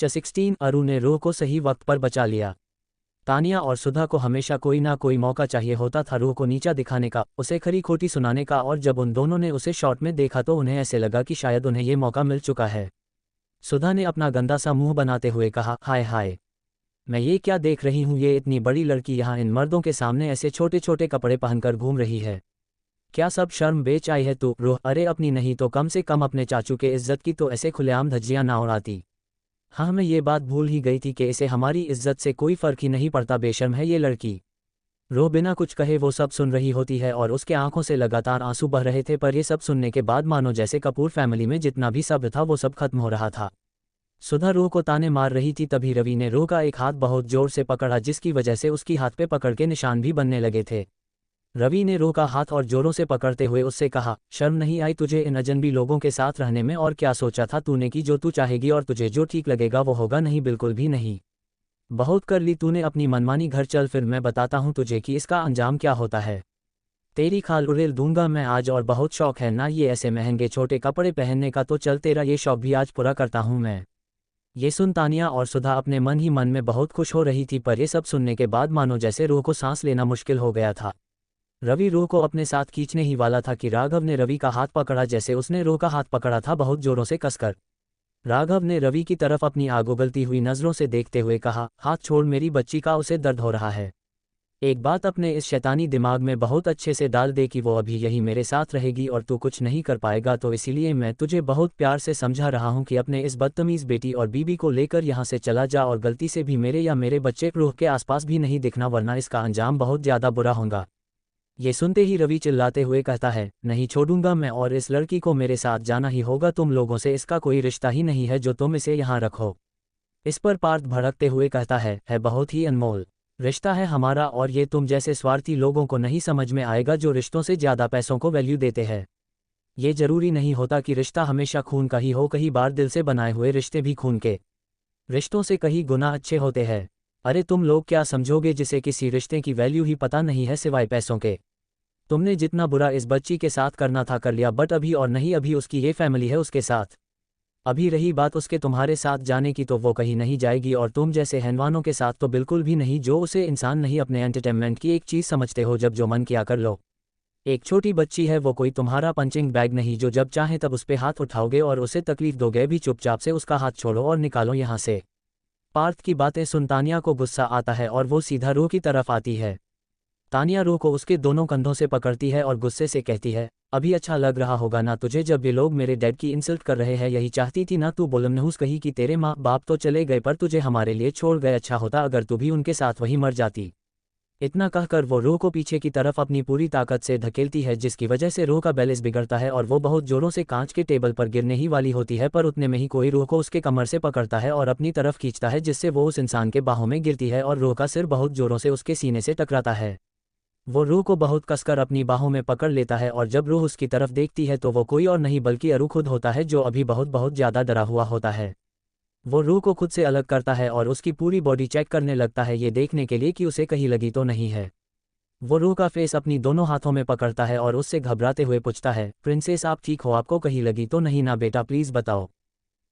16 अरु ने रूह को सही वक्त पर बचा लिया। तानिया और सुधा को हमेशा कोई ना कोई मौका चाहिए होता था रूह को नीचा दिखाने का, उसे खरी खोटी सुनाने का, और जब उन दोनों ने उसे शॉट में देखा तो उन्हें ऐसे लगा कि शायद उन्हें ये मौका मिल चुका है। सुधा ने अपना गंदा सा मुंह बनाते हुए कहा, हाय हाय, मैं ये क्या देख रही हूँ, ये इतनी बड़ी लड़की यहाँ इन मर्दों के सामने ऐसे छोटे छोटे कपड़े पहनकर घूम रही है। क्या सब शर्म बेच आई है तू? रूह, अरे अपनी नहीं तो कम से कम अपने चाचू के इज्जत की तो ऐसे खुलेआम धज्जियां ना उड़ाती। हाँ, मैं ये बात भूल ही गई थी कि इसे हमारी इज्जत से कोई फर्क ही नहीं पड़ता, बेशर्म है ये लड़की। रूह बिना कुछ कहे वो सब सुन रही होती है और उसके आंखों से लगातार आंसू बह रहे थे, पर ये सब सुनने के बाद मानो जैसे कपूर फैमिली में जितना भी सब्र था वो सब खत्म हो रहा था। सुधा रूह को ताने मार रही थी, तभी रवि ने रूह का एक हाथ बहुत जोर से पकड़ा जिसकी वजह से उसकी हाथ पे पकड़ के निशान भी बनने लगे थे। रवि ने रूह का हाथ और जोरों से पकड़ते हुए उससे कहा, शर्म नहीं आई तुझे इन अजनबी लोगों के साथ रहने में? और क्या सोचा था तूने कि जो तू चाहेगी और तुझे जो ठीक लगेगा वो होगा? नहीं, बिल्कुल भी नहीं। बहुत कर ली तूने अपनी मनमानी, घर चल फिर मैं बताता हूँ तुझे कि इसका अंजाम क्या होता है। तेरी खाल उड़ेल दूंगा मैं आज, और बहुत शौक है ना ये ऐसे महंगे छोटे कपड़े पहनने का, तो चल तेरा ये शौक भी आज पूरा करता हूँ मैं। ये सुन तानिया और सुधा अपने मन ही मन में बहुत खुश हो रही थी, पर ये सब सुनने के बाद मानो जैसे रूह को सांस लेना मुश्किल हो गया था। रवि रूह को अपने साथ खींचने ही वाला था कि राघव ने रवि का हाथ पकड़ा जैसे उसने रूह का हाथ पकड़ा था, बहुत जोरों से कसकर। राघव ने रवि की तरफ अपनी आग उगलती हुई नजरों से देखते हुए कहा, हाथ छोड़ मेरी बच्ची का, उसे दर्द हो रहा है। एक बात अपने इस शैतानी दिमाग में बहुत अच्छे से डाल दे कि वो अभी यही मेरे साथ रहेगी और तू कुछ नहीं कर पाएगा, तो इसीलिए मैं तुझे बहुत प्यार से समझा रहा हूँ कि अपने इस बदतमीज बेटी और बीबी को लेकर यहाँ से चला जा और गलती से भी मेरे या मेरे बच्चे रूह के आसपास भी नहीं दिखना, वरना इसका अंजाम बहुत ज़्यादा बुरा होगा। ये सुनते ही रवि चिल्लाते हुए कहता है, नहीं छोड़ूंगा मैं, और इस लड़की को मेरे साथ जाना ही होगा, तुम लोगों से इसका कोई रिश्ता ही नहीं है जो तुम इसे यहाँ रखो। इस पर पार्थ भड़कते हुए कहता है बहुत ही अनमोल रिश्ता है हमारा, और ये तुम जैसे स्वार्थी लोगों को नहीं समझ में आएगा जो रिश्तों से ज़्यादा पैसों को वैल्यू देते हैं। ये जरूरी नहीं होता कि रिश्ता हमेशा खून का ही हो, कई बार दिल से बनाए हुए रिश्ते भी खून के रिश्तों से कहीं गुना अच्छे होते हैं। अरे तुम लोग क्या समझोगे जिसे किसी रिश्ते की वैल्यू ही पता नहीं है सिवाय पैसों के? तुमने जितना बुरा इस बच्ची के साथ करना था कर लिया, बट अभी और नहीं, अभी उसकी ये फैमिली है उसके साथ। अभी रही बात उसके तुम्हारे साथ जाने की, तो वो कहीं नहीं जाएगी, और तुम जैसे हैनवानों के साथ तो बिल्कुल भी नहीं, जो उसे इंसान नहीं अपने एंटरटेनमेंट की एक चीज़ समझते हो, जब जो मन किया कर लो। एक छोटी बच्ची है वो, कोई तुम्हारा पंचिंग बैग नहीं जो जब चाहे तब उस पर हाथ उठाओगे और उसे तकलीफ दोगे। भी चुपचाप से उसका हाथ छोड़ो और निकालो यहाँ से। पार्थ की बातें सुन तानिया को गुस्सा आता है और वो सीधा रूह की तरफ आती है। तानिया रूह को उसके दोनों कंधों से पकड़ती है और गुस्से से कहती है, अभी अच्छा लग रहा होगा ना तुझे जब ये लोग मेरे डैड की इंसल्ट कर रहे हैं? यही चाहती थी ना तू? बोलमनहूस कही कि तेरे माँ बाप तो चले गए पर तुझे हमारे लिए छोड़ गए, अच्छा होता अगर तू भी उनके साथ वहीं मर जाती। इतना कहकर वो रूह को पीछे की तरफ अपनी पूरी ताकत से धकेलती है, जिसकी वजह से रूह का बैलेंस बिगड़ता है और वो बहुत जोरों से कांच के टेबल पर गिरने ही वाली होती है, पर उतने में ही कोई रूह को उसके कमर से पकड़ता है और अपनी तरफ खींचता है, जिससे वो उस इंसान के बाहों में गिरती है और रूह का सिर बहुत जोरों से उसके सीने से टकराता है। वो रूह को बहुत कसकर अपनी बाहों में पकड़ लेता है और जब रूह उसकी तरफ देखती है तो वो कोई और नहीं बल्कि अरु खुद होता है, जो अभी बहुत बहुत ज़्यादा डरा हुआ होता है। वो रूह को खुद से अलग करता है और उसकी पूरी बॉडी चेक करने लगता है, ये देखने के लिए कि उसे कहीं लगी तो नहीं है। वो रूह का फेस अपनी दोनों हाथों में पकड़ता है और उससे घबराते हुए पूछता है, प्रिंसेस आप ठीक हो? आपको कहीं लगी तो नहीं ना बेटा, प्लीज़ बताओ।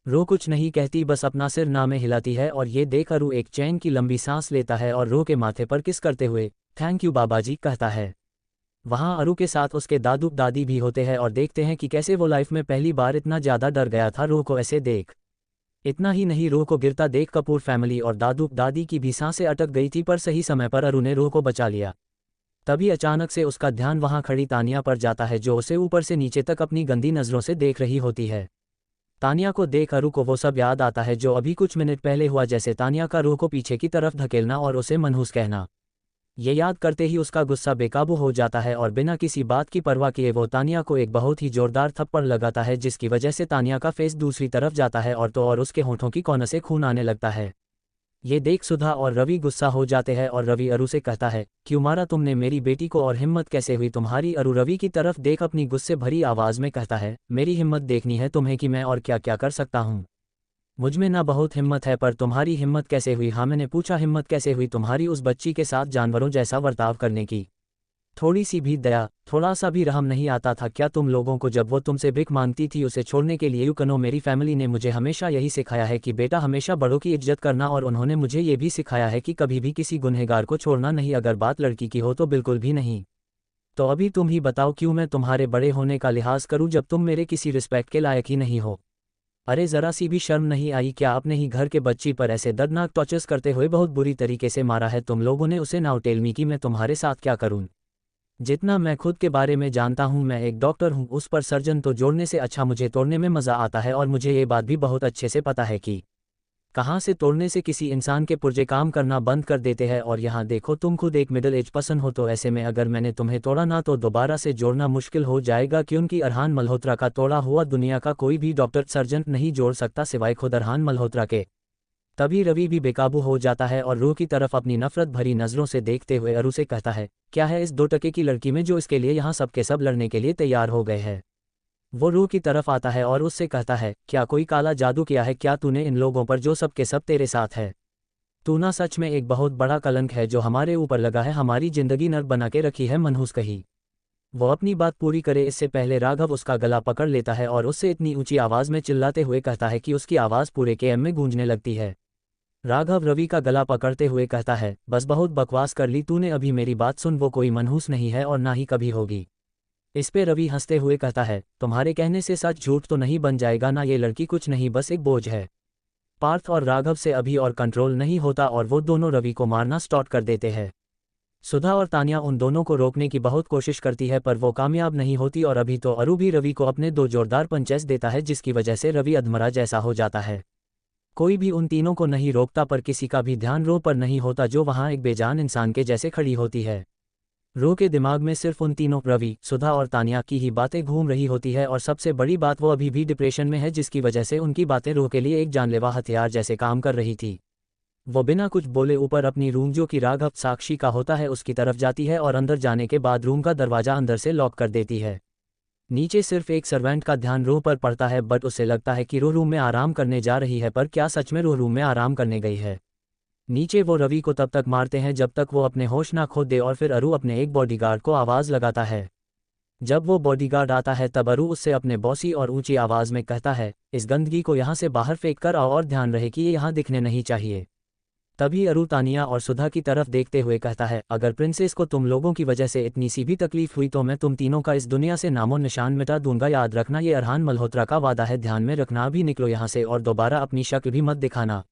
रूह कुछ नहीं कहती, बस अपना सिर ना में हिलाती है और ये देख अरु एक चैन की लंबी सांस लेता है और रूह के माथे पर किस करते हुए थैंक यू बाबा जी कहता है। वहाँ अरु के साथ उसके दादू दादी भी होते हैं और देखते हैं कि कैसे वो लाइफ में पहली बार इतना ज़्यादा डर गया था रूह को ऐसे देख। इतना ही नहीं, रूह को गिरता देख कपूर फैमिली और दादू दादी की भी सांसें अटक गई थी, पर सही समय पर अरु ने रूह को बचा लिया। तभी अचानक से उसका ध्यान वहाँ खड़ी तानिया पर जाता है, जो उसे ऊपर से नीचे तक अपनी गंदी नज़रों से देख रही होती है। तानिया को देख अरु को वो सब याद आता है जो अभी कुछ मिनट पहले हुआ, जैसे तानिया का रूह को पीछे की तरफ धकेलना और उसे मनहूस कहना। ये याद करते ही उसका गुस्सा बेकाबू हो जाता है और बिना किसी बात की परवाह किए वो तानिया को एक बहुत ही जोरदार थप्पड़ लगाता है, जिसकी वजह से तानिया का फेस दूसरी तरफ जाता है और उसके होंठों की कोनों से खून आने लगता है। ये देख सुधा और रवि गुस्सा हो जाते हैं और रवि अरु से कहता है, क्यों मारा तुमने मेरी बेटी को और हिम्मत कैसे हुई तुम्हारी? अरु रवि की तरफ देख अपनी गुस्से भरी आवाज़ में कहता है, मेरी हिम्मत देखनी है तुम्हें कि मैं और क्या क्या कर सकता हूँ? मुझमें ना बहुत हिम्मत है, पर तुम्हारी हिम्मत कैसे हुई? हाँ मैंने पूछा हिम्मत कैसे हुई तुम्हारी उस बच्ची के साथ जानवरों जैसा बर्ताव करने की? थोड़ी सी भी दया, थोड़ा सा भी रहम नहीं आता था क्या तुम लोगों को जब वो तुमसे भिख मांगती थी उसे छोड़ने के लिए? यू कनो मेरी फैमिली ने मुझे हमेशा यही सिखाया है कि बेटा हमेशा बड़ों की इज्जत करना, और उन्होंने मुझे ये भी सिखाया है कि कभी भी किसी गुनहगार को छोड़ना नहीं, अगर बात लड़की की हो तो बिल्कुल भी नहीं। तो अभी तुम ही बताओ क्यों मैं तुम्हारे बड़े होने का लिहाज करूं जब तुम मेरे किसी रिस्पेक्ट के लायक ही नहीं हो? अरे ज़रा सी भी शर्म नहीं आई क्या? आपने ही घर के बच्ची पर ऐसे दर्दनाक टॉर्चर्स करते हुए बहुत बुरी तरीके से मारा है तुम लोगों ने उसे। नाउ टेल मी कि मैं तुम्हारे साथ क्या करूं? जितना मैं खुद के बारे में जानता हूं, मैं एक डॉक्टर हूं, उस पर सर्जन तो जोड़ने से अच्छा मुझे तोड़ने में मज़ा आता है, और मुझे ये बात भी बहुत अच्छे से पता है कि कहाँ से तोड़ने से किसी इंसान के पुर्जे काम करना बंद कर देते हैं। और यहाँ देखो तुम खुद एक मिडिल एज पर्सन हो, तो ऐसे में अगर मैंने तुम्हें तोड़ा ना तो दोबारा से जोड़ना मुश्किल हो जाएगा, क्योंकि अरहान मल्होत्रा का तोड़ा हुआ दुनिया का कोई भी डॉक्टर सर्जन नहीं जोड़ सकता सिवाय खुद अरहान मल्होत्रा के। तभी रवि भी बेकाबू हो जाता है और रूह की तरफ अपनी नफरत भरी नज़रों से देखते हुए अरु से कहता है, क्या है इस 2 टके की लड़की में जो इसके लिए यहाँ सब के सब लड़ने के लिए तैयार हो गए हैं? वो रूह की तरफ आता है और उससे कहता है, क्या कोई काला जादू किया है क्या तूने इन लोगों पर जो सब के सब तेरे साथ है? तू ना सच में एक बहुत बड़ा कलंक है जो हमारे ऊपर लगा है, हमारी जिंदगी नर्क बना के रखी है। मनहूस कही। वो अपनी बात पूरी करे इससे पहले राघव उसका गला पकड़ लेता है और उससे इतनी ऊंची आवाज़ में चिल्लाते हुए कहता है कि उसकी आवाज़ पूरे केएम में गूंजने लगती है। राघव रवि का गला पकड़ते हुए कहता है, बस बहुत बकवास कर ली तूने, अभी मेरी बात सुन, वो कोई मनहूस नहीं है और ना ही कभी होगी। इस पे रवि हंसते हुए कहता है, तुम्हारे कहने से सच झूठ तो नहीं बन जाएगा ना? ये लड़की कुछ नहीं बस एक बोझ है। पार्थ और राघव से अभी और कंट्रोल नहीं होता और वो दोनों रवि को मारना स्टार्ट कर देते हैं। सुधा और तानिया उन दोनों को रोकने की बहुत कोशिश करती है पर वो कामयाब नहीं होती, और अभी तो अरु भी रवि को अपने 2 जोरदार पंचेस देता है जिसकी वजह से रवि अधमरा जैसा हो जाता है। कोई भी उन तीनों को नहीं रोकता पर किसी का भी ध्यान रो पर नहीं होता जो वहाँ एक बेजान इंसान के जैसे खड़ी होती है। रो के दिमाग में सिर्फ उन तीनों रवि, सुधा और तानिया की ही बातें घूम रही होती है, और सबसे बड़ी बात वो अभी भी डिप्रेशन में है जिसकी वजह से उनकी बातें रो के लिए एक जानलेवा हथियार जैसे काम कर रही थी। वो बिना कुछ बोले ऊपर अपनी रूम जो कि राघव साक्षी का होता है उसकी तरफ जाती है और अंदर जाने के बाद रूम का दरवाज़ा अंदर से लॉक कर देती है। नीचे सिर्फ एक सर्वेंट का ध्यान रूह पर पड़ता है, बट उसे लगता है कि रूह रूम में आराम करने जा रही है, पर क्या सच में रूह रूम में आराम करने गई है? नीचे वो रवि को तब तक मारते हैं जब तक वो अपने होश ना खो दे, और फिर अरु अपने एक बॉडीगार्ड को आवाज़ लगाता है। जब वो बॉडीगार्ड आता है तब अरु उससे अपने बॉसी और ऊंची आवाज़ में कहता है, इस गंदगी को यहाँ से बाहर फेंक कर आओ और ध्यान रहे कि ये यहाँ दिखने नहीं चाहिए। तभी अरु तानिया और सुधा की तरफ देखते हुए कहता है, अगर प्रिंसेस को तुम लोगों की वजह से इतनी सी भी तकलीफ हुई तो मैं तुम तीनों का इस दुनिया से नामो निशान मिटा दूंगा। याद रखना ये अरहान मल्होत्रा का वादा है, ध्यान में रखना। अभी निकलो यहाँ से और दोबारा अपनी शक्ल भी मत दिखाना।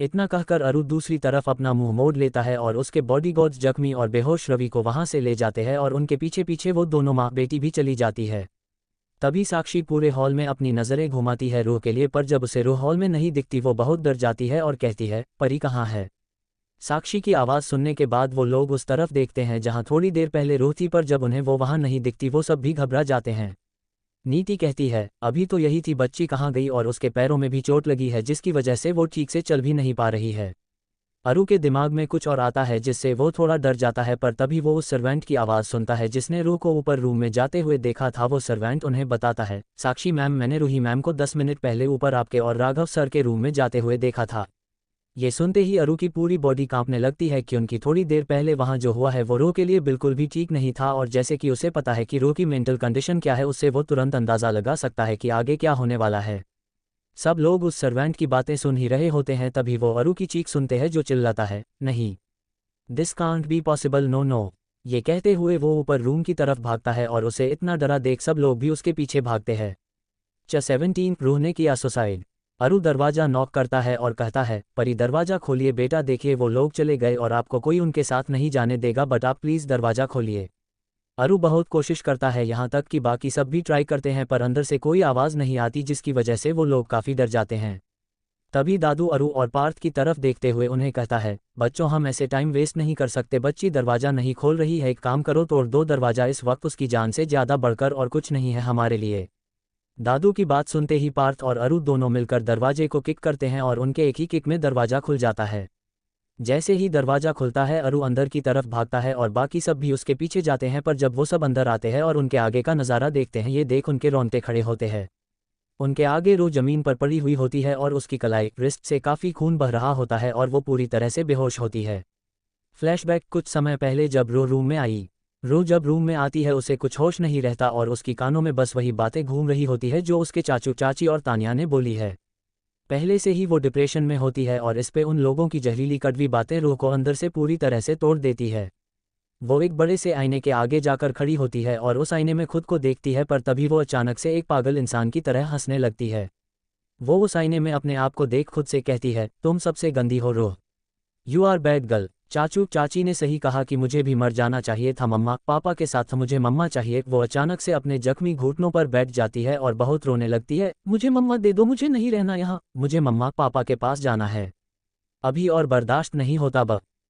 इतना कहकर अरु दूसरी तरफ अपना मुंह मोड़ लेता है और उसके बॉडीगार्ड्स जख्मी और बेहोश रवि को वहां से ले जाते हैं और उनके पीछे पीछे वो दोनों माँ बेटी भी चली जाती है। तभी साक्षी पूरे हॉल में अपनी नज़रें घुमाती है रूह के लिए, पर जब उसे रूह हॉल में नहीं दिखती वो बहुत डर जाती है और कहती है, परी कहाँ है? साक्षी की आवाज़ सुनने के बाद वो लोग उस तरफ देखते हैं जहां थोड़ी देर पहले रूह थी, पर जब उन्हें वो वहां नहीं दिखती वो सब भी घबरा जाते हैं। नीति कहती है, अभी तो यही थी, बच्ची कहाँ गई? और उसके पैरों में भी चोट लगी है जिसकी वजह से वो ठीक से चल भी नहीं पा रही है। अरु के दिमाग में कुछ और आता है जिससे वो थोड़ा डर जाता है, पर तभी वो उस सर्वेंट की आवाज़ सुनता है जिसने रूह को ऊपर रूम में जाते हुए देखा था। वो सर्वेंट उन्हें बताता है, साक्षी मैम, मैंने रूही मैम को 10 मिनट पहले ऊपर आपके और राघव सर के रूम में जाते हुए देखा था। ये सुनते ही अरु की पूरी बॉडी कांपने लगती है क्योंकि थोड़ी देर पहले वहाँ जो हुआ है वो रूह के लिए बिल्कुल भी ठीक नहीं था, और जैसे कि उसे पता है कि रूह की मेंटल कंडीशन क्या है, उससे वो तुरंत अंदाज़ा लगा सकता है कि आगे क्या होने वाला है। सब लोग उस सर्वेंट की बातें सुन ही रहे होते हैं, तभी वो अरु की चीख सुनते हैं जो चिल्लाता है, नहीं, this can't be possible, no no. ये कहते हुए वो ऊपर रूम की तरफ भागता है और उसे इतना डरा देख सब लोग भी उसके पीछे भागते हैं। 17 रूह ने किया सुसाइड। अरु दरवाज़ा नॉक करता है और कहता है, परी दरवाज़ा खोलिए बेटा, देखिए वो लोग चले गए और आपको कोई उनके साथ नहीं जाने देगा, बट आप प्लीज़ दरवाज़ा खोलिए। अरु बहुत कोशिश करता है, यहाँ तक कि बाकी सब भी ट्राई करते हैं, पर अंदर से कोई आवाज़ नहीं आती जिसकी वजह से वो लोग काफ़ी डर जाते हैं। तभी दादू अरु और पार्थ की तरफ देखते हुए उन्हें कहता है, बच्चों हम ऐसे टाइम वेस्ट नहीं कर सकते, बच्ची दरवाज़ा नहीं खोल रही है, एक काम करो तोड़ दो दरवाज़ा, इस वक्त उसकी जान से ज़्यादा बढ़कर और कुछ नहीं है हमारे लिए। दादू की बात सुनते ही पार्थ और अरु दोनों मिलकर दरवाजे को किक करते हैं और उनके एक ही किक में दरवाज़ा खुल जाता है। जैसे ही दरवाज़ा खुलता है अरु अंदर की तरफ भागता है और बाकी सब भी उसके पीछे जाते हैं, पर जब वो सब अंदर आते हैं और उनके आगे का नज़ारा देखते हैं, ये देख उनके रोंगटे खड़े होते हैं। उनके आगे रूह ज़मीन पर पड़ी हुई होती है और उसकी कलाई रिस्ट से काफ़ी खून बह रहा होता है और वो पूरी तरह से बेहोश होती है। फ्लैशबैक, कुछ समय पहले जब रूह रूम में आई रूह जब रूम में आती है उसे कुछ होश नहीं रहता और उसकी कानों में बस वही बातें घूम रही होती है जो उसके चाचू चाची और तानिया ने बोली है। पहले से ही वो डिप्रेशन में होती है और इस पे उन लोगों की जहरीली कड़वी बातें रूह को अंदर से पूरी तरह से तोड़ देती है। वो एक बड़े से आईने के आगे जाकर खड़ी होती है और उस आईने में खुद को देखती है, पर तभी वो अचानक से एक पागल इंसान की तरह हंसने लगती है। वो उस आईने में अपने आप को देख खुद से कहती है, तुम सबसे गंदी हो रूह, यू आर बैड गर्ल। चाचू चाची ने सही कहा कि मुझे भी मर जाना चाहिए था मम्मा, पापा के साथ मुझे मम्मा चाहिए। वो अचानक से अपने जख्मी घुटनों पर बैठ जाती है और बहुत रोने लगती है, मुझे मम्मा दे दो, मुझे नहीं रहना यहाँ, मुझे मम्मा पापा के पास जाना है, अभी और बर्दाश्त नहीं होता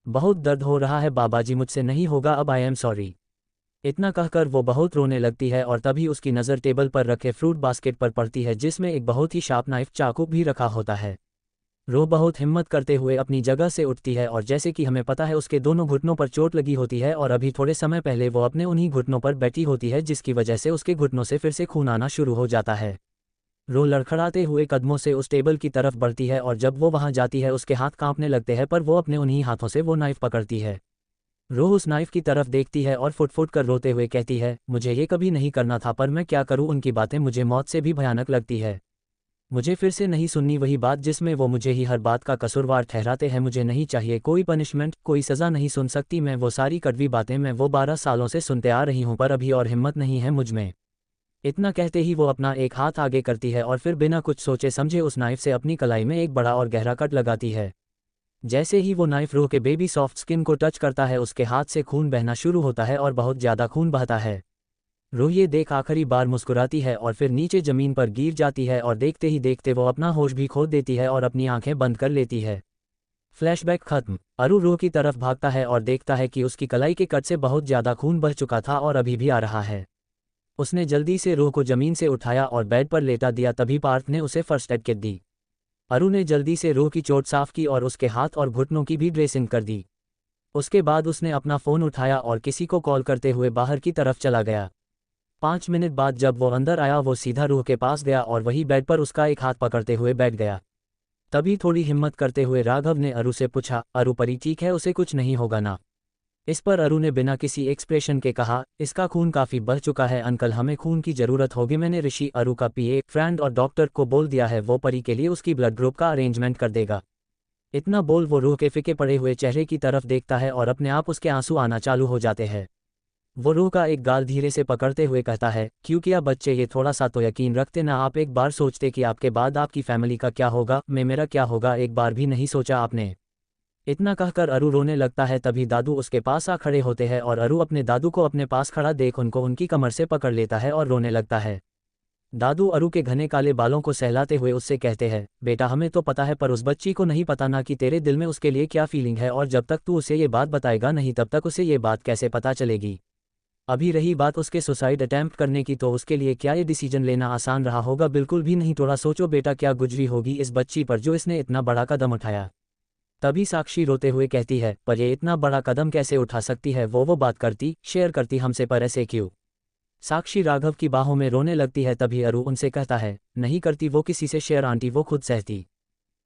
बहुत दर्द हो रहा है बाबाजी, मुझसे नहीं होगा अब, आई एम सॉरी। इतना कहकर वो बहुत रोने लगती है और तभी उसकी नज़र टेबल पर रखे फ्रूट बास्केट पर पड़ती है जिसमें एक बहुत ही शार्प नाइफ चाकू भी रखा होता है। रूह बहुत हिम्मत करते हुए अपनी जगह से उठती है और जैसे कि हमें पता है उसके दोनों घुटनों पर चोट लगी होती है और अभी थोड़े समय पहले वो अपने उन्हीं घुटनों पर बैठी होती है जिसकी वजह से उसके घुटनों से फिर से खून आना शुरू हो जाता है। रूह लड़खड़ाते हुए कदमों से उस टेबल की तरफ बढ़ती है और जब वो वहां जाती है उसके हाथ कांपने लगते हैं, पर वो अपने उन्हीं हाथों से वो नाइफ पकड़ती है। रूह उस नाइफ की तरफ देखती है और फुट फुट कर रोते हुए कहती है, मुझे ये कभी नहीं करना था, पर मैं क्या करूं, उनकी बातें मुझे मौत से भी भयानक लगती है। मुझे फिर से नहीं सुननी वही बात जिसमें वो मुझे ही हर बात का कसूरवार ठहराते हैं। मुझे नहीं चाहिए कोई पनिशमेंट, कोई सज़ा नहीं सुन सकती मैं वो सारी कड़वी बातें, मैं वो 12 सालों से सुनते आ रही हूँ, पर अभी और हिम्मत नहीं है मुझ में। इतना कहते ही वो अपना एक हाथ आगे करती है और फिर बिना कुछ सोचे समझे उस नाइफ से अपनी कलाई में एक बड़ा और गहरा कट लगाती है। जैसे ही वो नाइफ रूह के बेबी सॉफ्ट स्किन को टच करता है उसके हाथ से खून बहना शुरू होता है और बहुत ज़्यादा खून बहता है। रूह ये देख आखिरी बार मुस्कुराती है और फिर नीचे ज़मीन पर गिर जाती है और देखते ही देखते वो अपना होश भी खो देती है और अपनी आंखें बंद कर लेती है। फ्लैशबैक खत्म। अरु रूह की तरफ भागता है और देखता है कि उसकी कलाई के कट से बहुत ज़्यादा खून बह चुका था और अभी भी आ रहा है। उसने जल्दी से रूह को ज़मीन से उठाया और बेड पर लेटा दिया, तभी पार्थ ने उसे फर्स्ट एड किट दी। अरु ने जल्दी से रूह की चोट साफ की और उसके हाथ और घुटनों की भी ड्रेसिंग कर दी। उसके बाद उसने अपना फ़ोन उठाया और किसी को कॉल करते हुए बाहर की तरफ चला गया। 5 मिनट बाद जब वो अंदर आया वो सीधा रूह के पास गया और वही बेड पर उसका एक हाथ पकड़ते हुए बैठ गया। तभी थोड़ी हिम्मत करते हुए राघव ने अरु से पूछा, अरु परी ठीक है, उसे कुछ नहीं होगा ना? इस पर अरु ने बिना किसी एक्सप्रेशन के कहा, इसका खून काफ़ी बढ़ चुका है अंकल, हमें खून की ज़रूरत होगी। मैंने ऋषि, अरु का पीए, फ्रेंड और डॉक्टर को बोल दिया है, वो परी के लिए उसकी ब्लड ग्रुप का अरेंजमेंट कर देगा। इतना बोल वो रूह के फिके पड़े हुए चेहरे की तरफ देखता है और अपने आप उसके आंसू आना चालू हो जाते हैं। वो रूह का एक गाल धीरे से पकड़ते हुए कहता है, क्यों किया बच्चे, ये थोड़ा सा तो यकीन रखते ना, आप एक बार सोचते कि आपके बाद आपकी फैमिली का क्या होगा, मेरा क्या होगा, एक बार भी नहीं सोचा आपने? इतना कहकर अरु रोने लगता है। तभी दादू उसके पास आ खड़े होते हैं और अरु अपने दादू को अपने पास खड़ा देख उनको उनकी कमर से पकड़ लेता है और रोने लगता है। दादू अरु के घने काले बालों को सहलाते हुए उससे कहते हैं, बेटा हमें तो पता है, पर उस बच्ची को नहीं पता ना कि तेरे दिल में उसके लिए क्या फीलिंग है, और जब तक तू उसे ये बात बताएगा नहीं तब तक उसे ये बात कैसे पता चलेगी। अभी रही बात उसके सुसाइड अटेम्प्ट करने की, तो उसके लिए क्या ये डिसीजन लेना आसान रहा होगा? बिल्कुल भी नहीं। थोड़ा सोचो बेटा, क्या गुजरी होगी इस बच्ची पर जो इसने इतना बड़ा कदम उठाया। तभी साक्षी रोते हुए कहती है, पर ये इतना बड़ा कदम कैसे उठा सकती है? वो बात करती, शेयर करती हमसे, पर ऐसे क्यों? साक्षी राघव की बाहों में रोने लगती है। तभी अरु उनसे कहता है, नहीं करती वो किसी से शेयर आंटी, वो खुद सहती।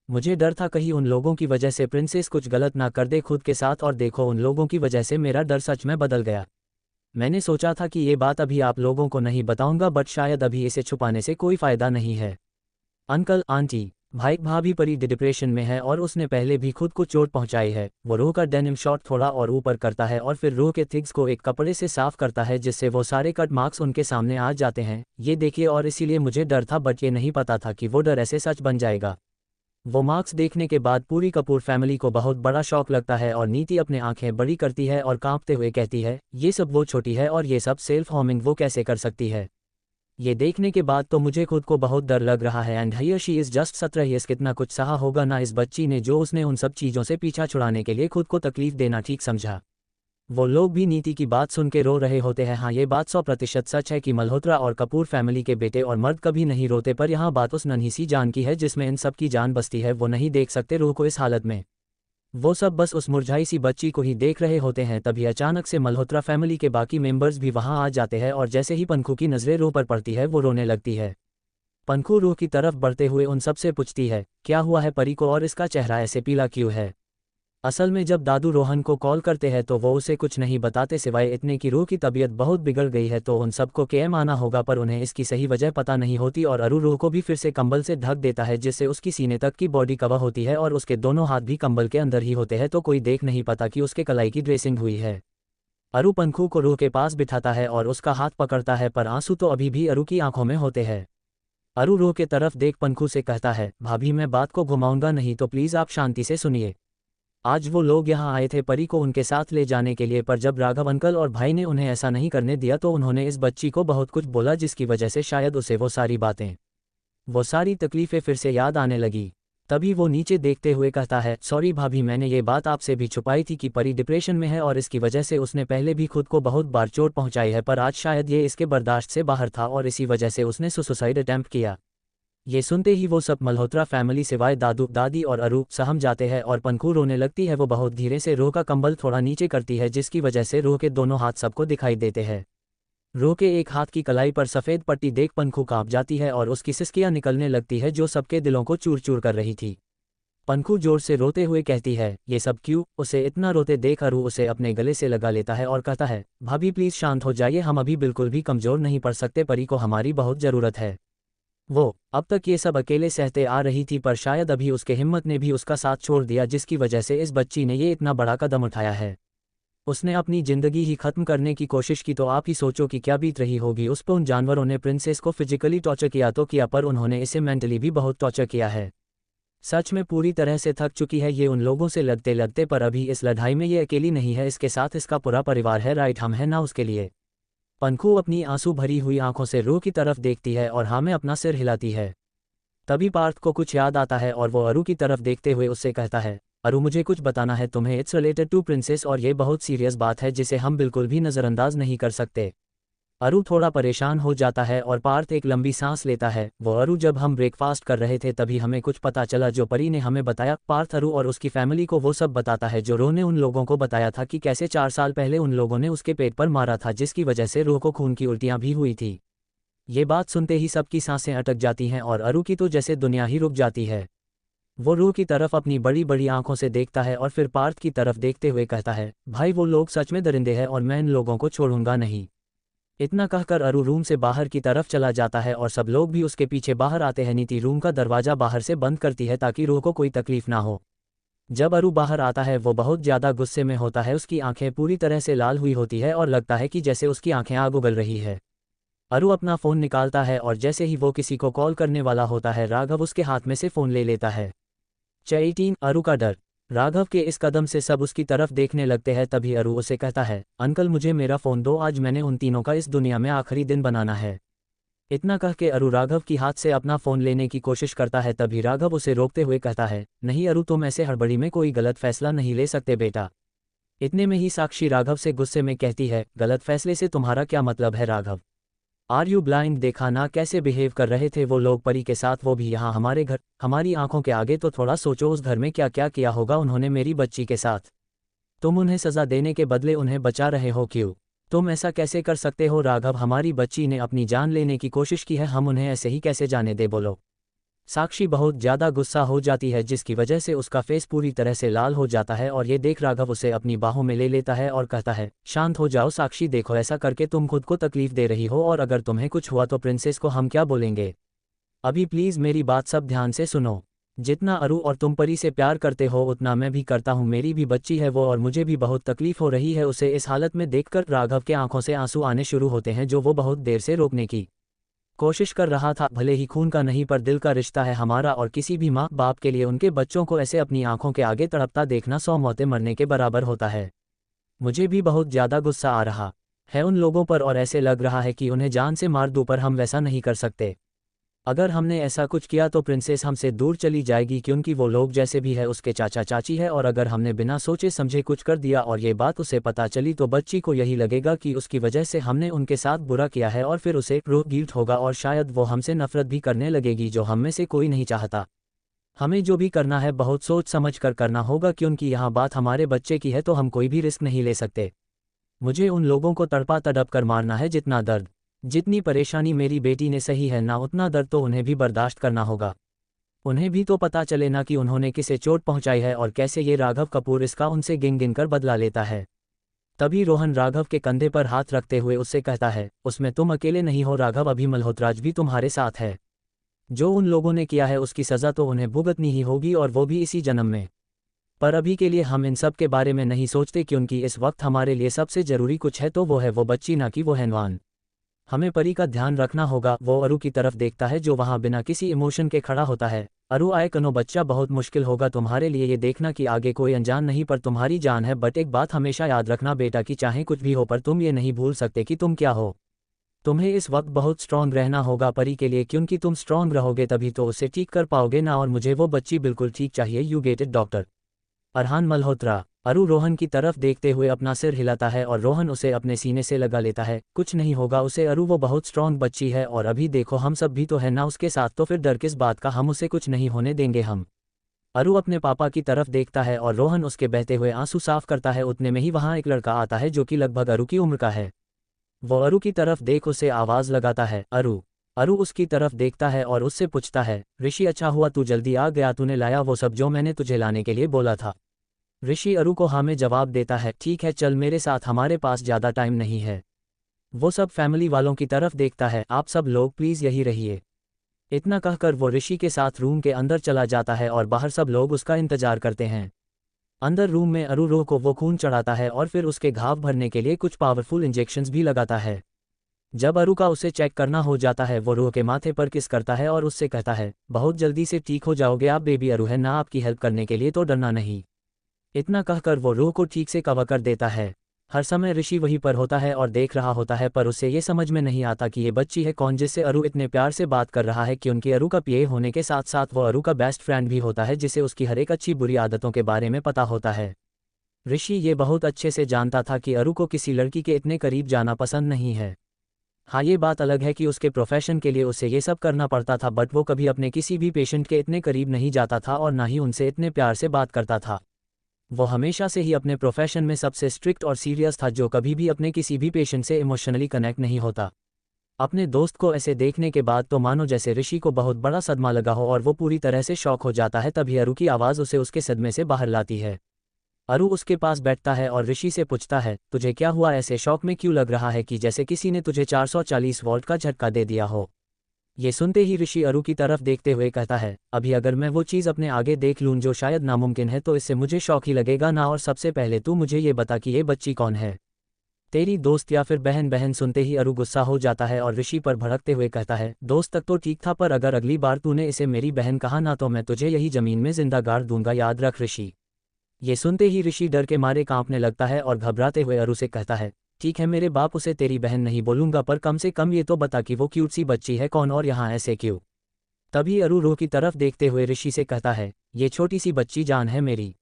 मुझे डर था कहीं उन लोगों की वजह से प्रिंसेस कुछ गलत ना कर दे खुद के साथ, और देखो उन लोगों की वजह से मेरा डर सच में बदल गया। मैंने सोचा था कि ये बात अभी आप लोगों को नहीं बताऊंगा, बट शायद अभी इसे छुपाने से कोई फ़ायदा नहीं है। अंकल आंटी, भाई भाभी परी डिप्रेशन में है और उसने पहले भी खुद को चोट पहुंचाई है। वो रूह का डेनिम शॉर्ट थोड़ा और ऊपर करता है और फिर रूह के थिग्स को एक कपड़े से साफ करता है जिससे वो सारे कट मार्क्स उनके सामने आ जाते हैं। ये देखिए, और इसीलिए मुझे डर था, बट ये नहीं पता था कि वो डर ऐसे सच बन जाएगा। वो मार्क्स देखने के बाद पूरी कपूर फैमिली को बहुत बड़ा शॉक लगता है और नीति अपने आंखें बड़ी करती है और कांपते हुए कहती है, ये सब वो छोटी है और ये सब सेल्फ हार्मिंग वो कैसे कर सकती है? ये देखने के बाद तो मुझे खुद को बहुत डर लग रहा है। And here she is just 17 years, कितना कुछ सहा होगा ना इस बच्ची ने, जो उसने उन सब चीज़ों से पीछा छुड़ाने के लिए खुद को तकलीफ देना ठीक समझा। वो लोग भी नीति की बात सुन के रो रहे होते हैं। हाँ, ये बात 100% सच है कि मल्होत्रा और कपूर फैमिली के बेटे और मर्द कभी नहीं रोते, पर यहाँ बात उस नन्ही सी जान की है जिसमें इन सब की जान बसती है। वो नहीं देख सकते रूह को इस हालत में, वो सब बस उस मुरझाई सी बच्ची को ही देख रहे होते हैं। तभी अचानक से मल्होत्रा फैमिली के बाकी मेंबर्स भी वहां आ जाते हैं और जैसे ही पंखू की नज़रें रूह पर पड़ती है वो रोने लगती है। पंखू रूह की तरफ बढ़ते हुए उन सब से पूछती है, क्या हुआ है परी को, और इसका चेहरा ऐसे पीला क्यों है? असल में जब दादू रोहन को कॉल करते हैं तो वो उसे कुछ नहीं बताते सिवाय इतने की रूह की तबीयत बहुत बिगड़ गई है तो उन सबको केएम आना होगा, पर उन्हें इसकी सही वजह पता नहीं होती और अरू रूह को भी फिर से कंबल से ढक देता है जिससे उसकी सीने तक की बॉडी कवर होती है और उसके दोनों हाथ भी कंबल के अंदर ही होते हैं तो कोई देख नहीं पाता कि उसके कलाई की ड्रेसिंग हुई है। अरू पंखू को रूह के पास बिठाता है और उसका हाथ पकड़ता है पर आंसू तो अभी भी अरू की आंखों में होते हैं। अरू रूह के तरफ देख पंखू से कहता है, भाभी मैं बात को घुमाऊंगा नहीं तो प्लीज़ आप शांति से सुनिए। आज वो लोग यहाँ आए थे परी को उनके साथ ले जाने के लिए, पर जब राघव अंकल और भाई ने उन्हें ऐसा नहीं करने दिया तो उन्होंने इस बच्ची को बहुत कुछ बोला जिसकी वजह से शायद उसे वो सारी तकलीफ़ें फिर से याद आने लगी। तभी वो नीचे देखते हुए कहता है, सॉरी भाभी मैंने ये बात आपसे भी छुपाई थी कि परी डिप्रेशन में है और इसकी वजह से उसने पहले भी खुद को बहुत बार चोट पहुंचाई है, पर आज शायद ये इसके बर्दाश्त से बाहर था और इसी वजह से उसने सुसाइड अटेम्प्ट किया। ये सुनते ही वो सब मल्होत्रा फैमिली सिवाय दादू दादी और अरू सहम जाते हैं और पंखू रोने लगती है। वो बहुत धीरे से रूह का कंबल थोड़ा नीचे करती है जिसकी वजह से रूह के दोनों हाथ सबको दिखाई देते हैं। रूह के एक हाथ की कलाई पर सफ़ेद पट्टी देख पंखू कांप जाती है और उसकी सिसकियां निकलने लगती है जो सबके दिलों को चूर चूर कर रही थी। पंखू जोर से रोते हुए कहती है, ये सब क्यों? उसे इतना रोते देख अरू उसे अपने गले से लगा लेता है और कहता है, भाभी प्लीज़ शांत हो जाइए, हम अभी बिल्कुल भी कमज़ोर नहीं पड़ सकते, परी को हमारी बहुत ज़रूरत है। वो अब तक ये सब अकेले सहते आ रही थी पर शायद अभी उसके हिम्मत ने भी उसका साथ छोड़ दिया जिसकी वजह से इस बच्ची ने ये इतना बड़ा कदम उठाया है। उसने अपनी ज़िंदगी ही ख़त्म करने की कोशिश की तो आप ही सोचो कि क्या बीत रही होगी उस पर। उन जानवरों ने प्रिंसेस को फिजिकली टॉर्चर किया तो किया, पर उन्होंने इसे मेंटली भी बहुत टॉर्चर किया है। सच में पूरी तरह से थक चुकी है ये उन लोगों से लड़ते लड़ते, पर अभी इस लड़ाई में ये अकेली नहीं है, इसके साथ इसका पूरा परिवार है। राइट, हम हैं ना उसके लिए। पंखू अपनी आंसू भरी हुई आंखों से रूह की तरफ देखती है और हाँ में अपना सिर हिलाती है। तभी पार्थ को कुछ याद आता है और वो अरू की तरफ देखते हुए उससे कहता है, अरू मुझे कुछ बताना है तुम्हें, इट्स रिलेटेड टू प्रिंसेस और ये बहुत सीरियस बात है जिसे हम बिल्कुल भी नज़रअंदाज नहीं कर सकते। अरू थोड़ा परेशान हो जाता है और पार्थ एक लंबी सांस लेता है। वो अरू जब हम ब्रेकफास्ट कर रहे थे तभी हमें कुछ पता चला जो परी ने हमें बताया। पार्थ अरू और उसकी फैमिली को वो सब बताता है जो रूह ने उन लोगों को बताया था कि कैसे 4 साल पहले उन लोगों ने उसके पेट पर मारा था जिसकी वजह से रूह को खून की उल्टियाँ भी हुई थी। ये बात सुनते ही सबकी सांसें अटक जाती हैं और अरू की तो जैसे दुनिया ही रुक जाती है। वो रूह की तरफ अपनी बड़ी बड़ी आंखों से देखता है और फिर पार्थ की तरफ देखते हुए कहता है, भाई वो लोग सच में दरिंदे हैं और मैं इन लोगों को छोड़ूंगा नहीं। इतना कहकर अरू रूम से बाहर की तरफ चला जाता है और सब लोग भी उसके पीछे बाहर आते हैं। नीति रूम का दरवाज़ा बाहर से बंद करती है ताकि रूह को कोई तकलीफ ना हो। जब अरू बाहर आता है वो बहुत ज़्यादा गुस्से में होता है, उसकी आंखें पूरी तरह से लाल हुई होती है और लगता है कि जैसे उसकी आंखें आग उगल रही है। अरू अपना फ़ोन निकालता है और जैसे ही वो किसी को कॉल करने वाला होता है राघव उसके हाथ में से फ़ोन ले लेता है। 18 अरू का डर। राघव के इस कदम से सब उसकी तरफ देखने लगते हैं। तभी अरू उसे कहता है, अंकल मुझे मेरा फ़ोन दो, आज मैंने उन तीनों का इस दुनिया में आखिरी दिन बनाना है। इतना कह के अरू राघव की हाथ से अपना फ़ोन लेने की कोशिश करता है। तभी राघव उसे रोकते हुए कहता है, नहीं अरू तुम ऐसे हड़बड़ी में कोई गलत फैसला नहीं ले सकते बेटा। इतने में ही साक्षी राघव से गुस्से में कहती है, गलत फैसले से तुम्हारा क्या मतलब है राघव? Are you blind? देखा ना कैसे बिहेव कर रहे थे वो लोग परी के साथ, वो भी यहाँ हमारे घर, हमारी आंखों के आगे। तो थोड़ा सोचो उस घर में क्या क्या किया होगा उन्होंने मेरी बच्ची के साथ। तुम उन्हें सज़ा देने के बदले उन्हें बचा रहे हो, क्यों? तुम ऐसा कैसे कर सकते हो राघव? हमारी बच्ची ने अपनी जान लेने की कोशिश की है, हम उन्हें ऐसे ही कैसे जाने दे बोलो? साक्षी बहुत ज़्यादा गुस्सा हो जाती है जिसकी वजह से उसका फेस पूरी तरह से लाल हो जाता है और ये देख राघव उसे अपनी बाहों में ले लेता है और कहता है, शांत हो जाओ साक्षी, देखो ऐसा करके तुम खुद को तकलीफ दे रही हो और अगर तुम्हें कुछ हुआ तो प्रिंसेस को हम क्या बोलेंगे? अभी प्लीज़ मेरी बात सब ध्यान से सुनो। जितना अरू और तुम परी से प्यार करते हो उतना मैं भी करता हूँ, मेरी भी बच्ची है वो और मुझे भी बहुत तकलीफ हो रही है। उसे इस हालत में देखकर राघव के आंखों से आंसू आने शुरू होते हैं जो वो बहुत देर से रोकने की कोशिश कर रहा था। भले ही खून का नहीं पर दिल का रिश्ता है हमारा और किसी भी माँ बाप के लिए उनके बच्चों को ऐसे अपनी आंखों के आगे तड़पता देखना 100 मौतें मरने के बराबर होता है। मुझे भी बहुत ज़्यादा गुस्सा आ रहा है उन लोगों पर और ऐसे लग रहा है कि उन्हें जान से मार दूं, पर हम वैसा नहीं कर सकते। अगर हमने ऐसा कुछ किया तो प्रिंसेस हमसे दूर चली जाएगी क्योंकि वो लोग जैसे भी है उसके चाचा चाची है और अगर हमने बिना सोचे समझे कुछ कर दिया और ये बात उसे पता चली तो बच्ची को यही लगेगा कि उसकी वजह से हमने उनके साथ बुरा किया है और फिर उसे गिल्ट होगा और शायद वो हमसे नफरत भी करने लगेगी जो हम में से कोई नहीं चाहता। हमें जो भी करना है बहुत सोच समझ कर करना होगा क्योंकि यहाँ बात हमारे बच्चे की है तो हम कोई भी रिस्क नहीं ले सकते। मुझे उन लोगों को तड़पा तड़प कर मारना है, जितना दर्द जितनी परेशानी मेरी बेटी ने सही है ना उतना दर्द तो उन्हें भी बर्दाश्त करना होगा। उन्हें भी तो पता चले ना कि उन्होंने किसे चोट पहुंचाई है और कैसे ये राघव कपूर इसका उनसे गिन गिन कर बदला लेता है। तभी रोहन राघव के कंधे पर हाथ रखते हुए उससे कहता है, उसमें तुम अकेले नहीं हो राघव, अभी मल्होत्राज भी तुम्हारे साथ है। जो उन लोगों ने किया है उसकी सज़ा तो उन्हें भुगतनी ही होगी, और वो भी इसी जन्म में। पर अभी के लिए हम इन सब के बारे में नहीं सोचते, क्योंकि इस वक्त हमारे लिए सबसे ज़रूरी कुछ है तो वो है वो बच्ची, ना कि वो हैनवान। हमें परी का ध्यान रखना होगा। वो अरु की तरफ देखता है जो वहाँ बिना किसी इमोशन के खड़ा होता है। अरु आए कनो बच्चा, बहुत मुश्किल होगा तुम्हारे लिए ये देखना कि आगे कोई अनजान नहीं पर तुम्हारी जान है, बट एक बात हमेशा याद रखना बेटा कि चाहे कुछ भी हो पर तुम ये नहीं भूल सकते कि तुम क्या हो। तुम्हें इस वक्त बहुत स्ट्रांग रहना होगा परी के लिए, क्योंकि तुम स्ट्रांग रहोगे तभी तो उसे ठीक कर पाओगे ना, और मुझे वो बच्ची बिल्कुल ठीक चाहिए। You get it doctor Arhan Malhotra. अरु रोहन की तरफ देखते हुए अपना सिर हिलाता है और रोहन उसे अपने सीने से लगा लेता है। कुछ नहीं होगा उसे अरु, वो बहुत स्ट्रांग बच्ची है, और अभी देखो हम सब भी तो है ना उसके साथ, तो फिर डर किस बात का, हम उसे कुछ नहीं होने देंगे हम। अरु अपने पापा की तरफ देखता है और रोहन उसके बहते हुए आंसू साफ करता है। उतने में ही वहाँ एक लड़का आता है जो कि लगभग अरु की उम्र का है। वो अरु की तरफ देख उसे आवाज़ लगाता है, अरु। अरु उसकी तरफ देखता है और उससे पूछता है, ऋषि अच्छा हुआ तू जल्दी आ गया, तूने लाया वो सब जो मैंने तुझे लाने के लिए बोला था। ऋषि अरु को हाँ में जवाब देता है, ठीक है चल मेरे साथ, हमारे पास ज़्यादा टाइम नहीं है। वो सब फैमिली वालों की तरफ देखता है, आप सब लोग प्लीज़ यही रहिए। इतना कहकर वो ऋषि के साथ रूम के अंदर चला जाता है और बाहर सब लोग उसका इंतजार करते हैं। अंदर रूम में अरु रोह को वो खून चढ़ाता है और फिर उसके घाव भरने के लिए कुछ पावरफुल इंजेक्शंस भी लगाता है। जब अरु का उसे चेक करना हो जाता है वो रोह के माथे पर किस करता है और उससे कहता है, बहुत जल्दी से ठीक हो जाओगे आप, बेबी अरु है ना आपकी हेल्प करने के लिए, तो डरना नहीं। इतना कहकर वो रोह को ठीक से कवर कर देता है। हर समय ऋषि वहीं पर होता है और देख रहा होता है, पर उसे ये समझ में नहीं आता कि ये बच्ची है कौन जिससे अरु इतने प्यार से बात कर रहा है, क्योंकि अरु का पीए होने के साथ साथ वो अरु का बेस्ट फ्रेंड भी होता है जिसे उसकी हर एक अच्छी बुरी आदतों के बारे में पता होता है। ऋषि ये बहुत अच्छे से जानता था कि अरु को किसी लड़की के इतने करीब जाना पसंद नहीं है। हाँ ये बात अलग है कि उसके प्रोफेशन के लिए उसे ये सब करना पड़ता था, बट वो कभी अपने किसी भी पेशेंट के इतने करीब नहीं जाता था और ना ही उनसे इतने प्यार से बात करता था। वो हमेशा से ही अपने प्रोफेशन में सबसे स्ट्रिक्ट और सीरियस था, जो कभी भी अपने किसी भी पेशेंट से इमोशनली कनेक्ट नहीं होता। अपने दोस्त को ऐसे देखने के बाद तो मानो जैसे ऋषि को बहुत बड़ा सदमा लगा हो और वो पूरी तरह से शॉक हो जाता है। तभी अरु की आवाज़ उसे उसके सदमे से बाहर लाती है। अरु उसके पास बैठता है और ऋषि से पूछता है, तुझे क्या हुआ, ऐसे शॉक में क्यों लग रहा है कि जैसे किसी ने तुझे 440 वोल्ट का झटका दे दिया हो। ये सुनते ही ऋषि अरु की तरफ देखते हुए कहता है, अभी अगर मैं वो चीज़ अपने आगे देख लूँ जो शायद नामुमकिन है, तो इससे मुझे शौक ही लगेगा ना। और सबसे पहले तू मुझे ये बता कि ये बच्ची कौन है, तेरी दोस्त या फिर बहन? बहन सुनते ही अरु गुस्सा हो जाता है और ऋषि पर भड़कते हुए कहता है, दोस्त तक तो ठीक था, पर अगर अगली बार तूने इसे मेरी बहन कहा ना तो मैं तुझे यही ज़मीन में जिंदा गाड़ दूंगा, याद रख ऋषि। ये सुनते ही ऋषि डर के मारे कांपने लगता है और घबराते हुए अरु से कहता है, ठीक है मेरे बाप, उसे तेरी बहन नहीं बोलूंगा, पर कम से कम ये तो बता कि वो क्यूट सी बच्ची है कौन और यहाँ ऐसे क्यों। तभी अरु रोह की तरफ देखते हुए ऋषि से कहता है, ये छोटी सी बच्ची जान है मेरी,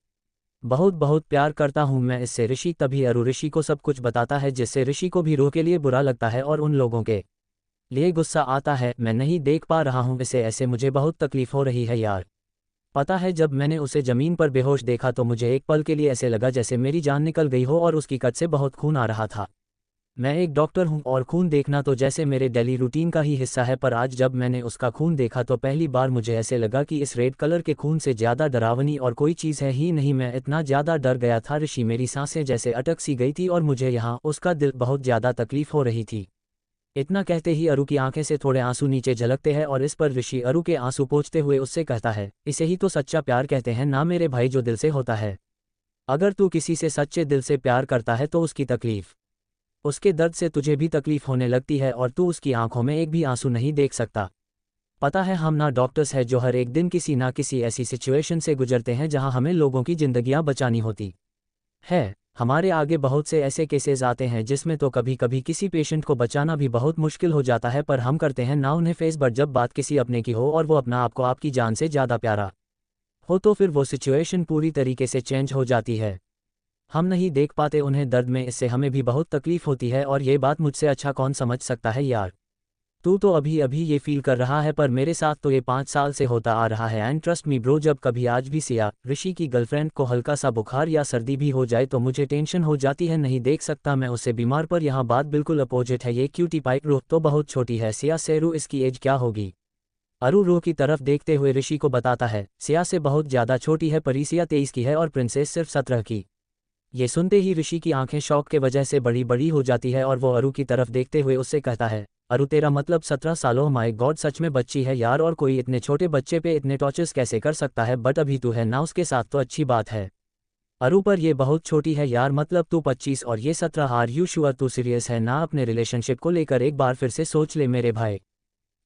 बहुत बहुत प्यार करता हूँ मैं इससे ऋषि। तभी अरु ऋषि को सब कुछ बताता है, जिससे ऋषि को भी रोह के लिए बुरा लगता है और उन लोगों के लिए गुस्सा आता है। मैं नहीं देख पा रहा हूँ इसे ऐसे, मुझे बहुत तकलीफ हो रही है यार। पता है जब मैंने उसे ज़मीन पर बेहोश देखा तो मुझे एक पल के लिए ऐसे लगा जैसे मेरी जान निकल गई हो और उसकी कट से बहुत खून आ रहा था। मैं एक डॉक्टर हूँ और खून देखना तो जैसे मेरे डेली रूटीन का ही हिस्सा है, पर आज जब मैंने उसका खून देखा तो पहली बार मुझे ऐसे लगा कि इस रेड कलर के खून से ज़्यादा डरावनी और कोई चीज़ है ही नहीं। मैं इतना ज़्यादा डर गया था ऋषि, मेरी सांसें जैसे अटक सी गई थी और मुझे यहाँ उसका दिल बहुत ज़्यादा तकलीफ हो रही थी। इतना कहते ही अरु की आंखें से थोड़े आंसू नीचे झलकते हैं और इस पर ऋषि अरु के आंसू पोंछते हुए उससे कहता है, इसे ही तो सच्चा प्यार कहते हैं ना मेरे भाई, जो दिल से होता है। अगर तू किसी से सच्चे दिल से प्यार करता है तो उसकी तकलीफ, उसके दर्द से तुझे भी तकलीफ होने लगती है और तू उसकी आंखों में एक भी आंसू नहीं देख सकता। पता है हम ना डॉक्टर्स हैं जो हर एक दिन किसी ना किसी ऐसी सिचुएशन से गुजरते हैं जहां हमें लोगों की जिंदगियां बचानी होती है। हमारे आगे बहुत से ऐसे केसेस आते हैं जिसमें तो कभी कभी किसी पेशेंट को बचाना भी बहुत मुश्किल हो जाता है, पर हम करते हैं ना उन्हें फेस। बट जब बात किसी अपने की हो और वो अपना आपको आपकी जान से ज़्यादा प्यारा हो तो फिर वो सिचुएशन पूरी तरीके से चेंज हो जाती है। हम नहीं देख पाते उन्हें दर्द में, इससे हमें भी बहुत तकलीफ होती है और ये बात मुझसे अच्छा कौन समझ सकता है यार। तू तो अभी अभी ये फील कर रहा है, पर मेरे साथ तो ये 5 साल से होता आ रहा है। एंड ट्रस्ट मी ब्रो, जब कभी आज भी सिया ऋषि की गर्लफ्रेंड को हल्का सा बुखार या सर्दी भी हो जाए तो मुझे टेंशन हो जाती है, नहीं देख सकता मैं उसे बीमार। पर यहाँ बात बिल्कुल अपोजिट है, ये क्यूटी पाइप रोह तो बहुत छोटी है। सिया सेरू, इसकी एज क्या होगी? अरु रूह की तरफ देखते हुए ऋषि को बताता है, सिया से बहुत ज़्यादा छोटी है पर सिया 23 की है और प्रिंसेस सिर्फ 17 की। ये सुनते ही ऋषि की आंखें शौक के वजह से बड़ी बड़ी हो जाती है और वो अरु की तरफ देखते हुए उससे कहता है, अरु तेरा मतलब 17 सालों? माय गॉड, सच में बच्ची है यार, और कोई इतने छोटे बच्चे पे इतने टॉर्चर्स कैसे कर सकता है? बट अभी तू है ना उसके साथ तो अच्छी बात है। अरु पर ये बहुत छोटी है यार, मतलब तू 25 और ये 17। आर यू श्योर तू सीरियस है ना? अपने रिलेशनशिप को लेकर एक बार फिर से सोच ले मेरे भाई।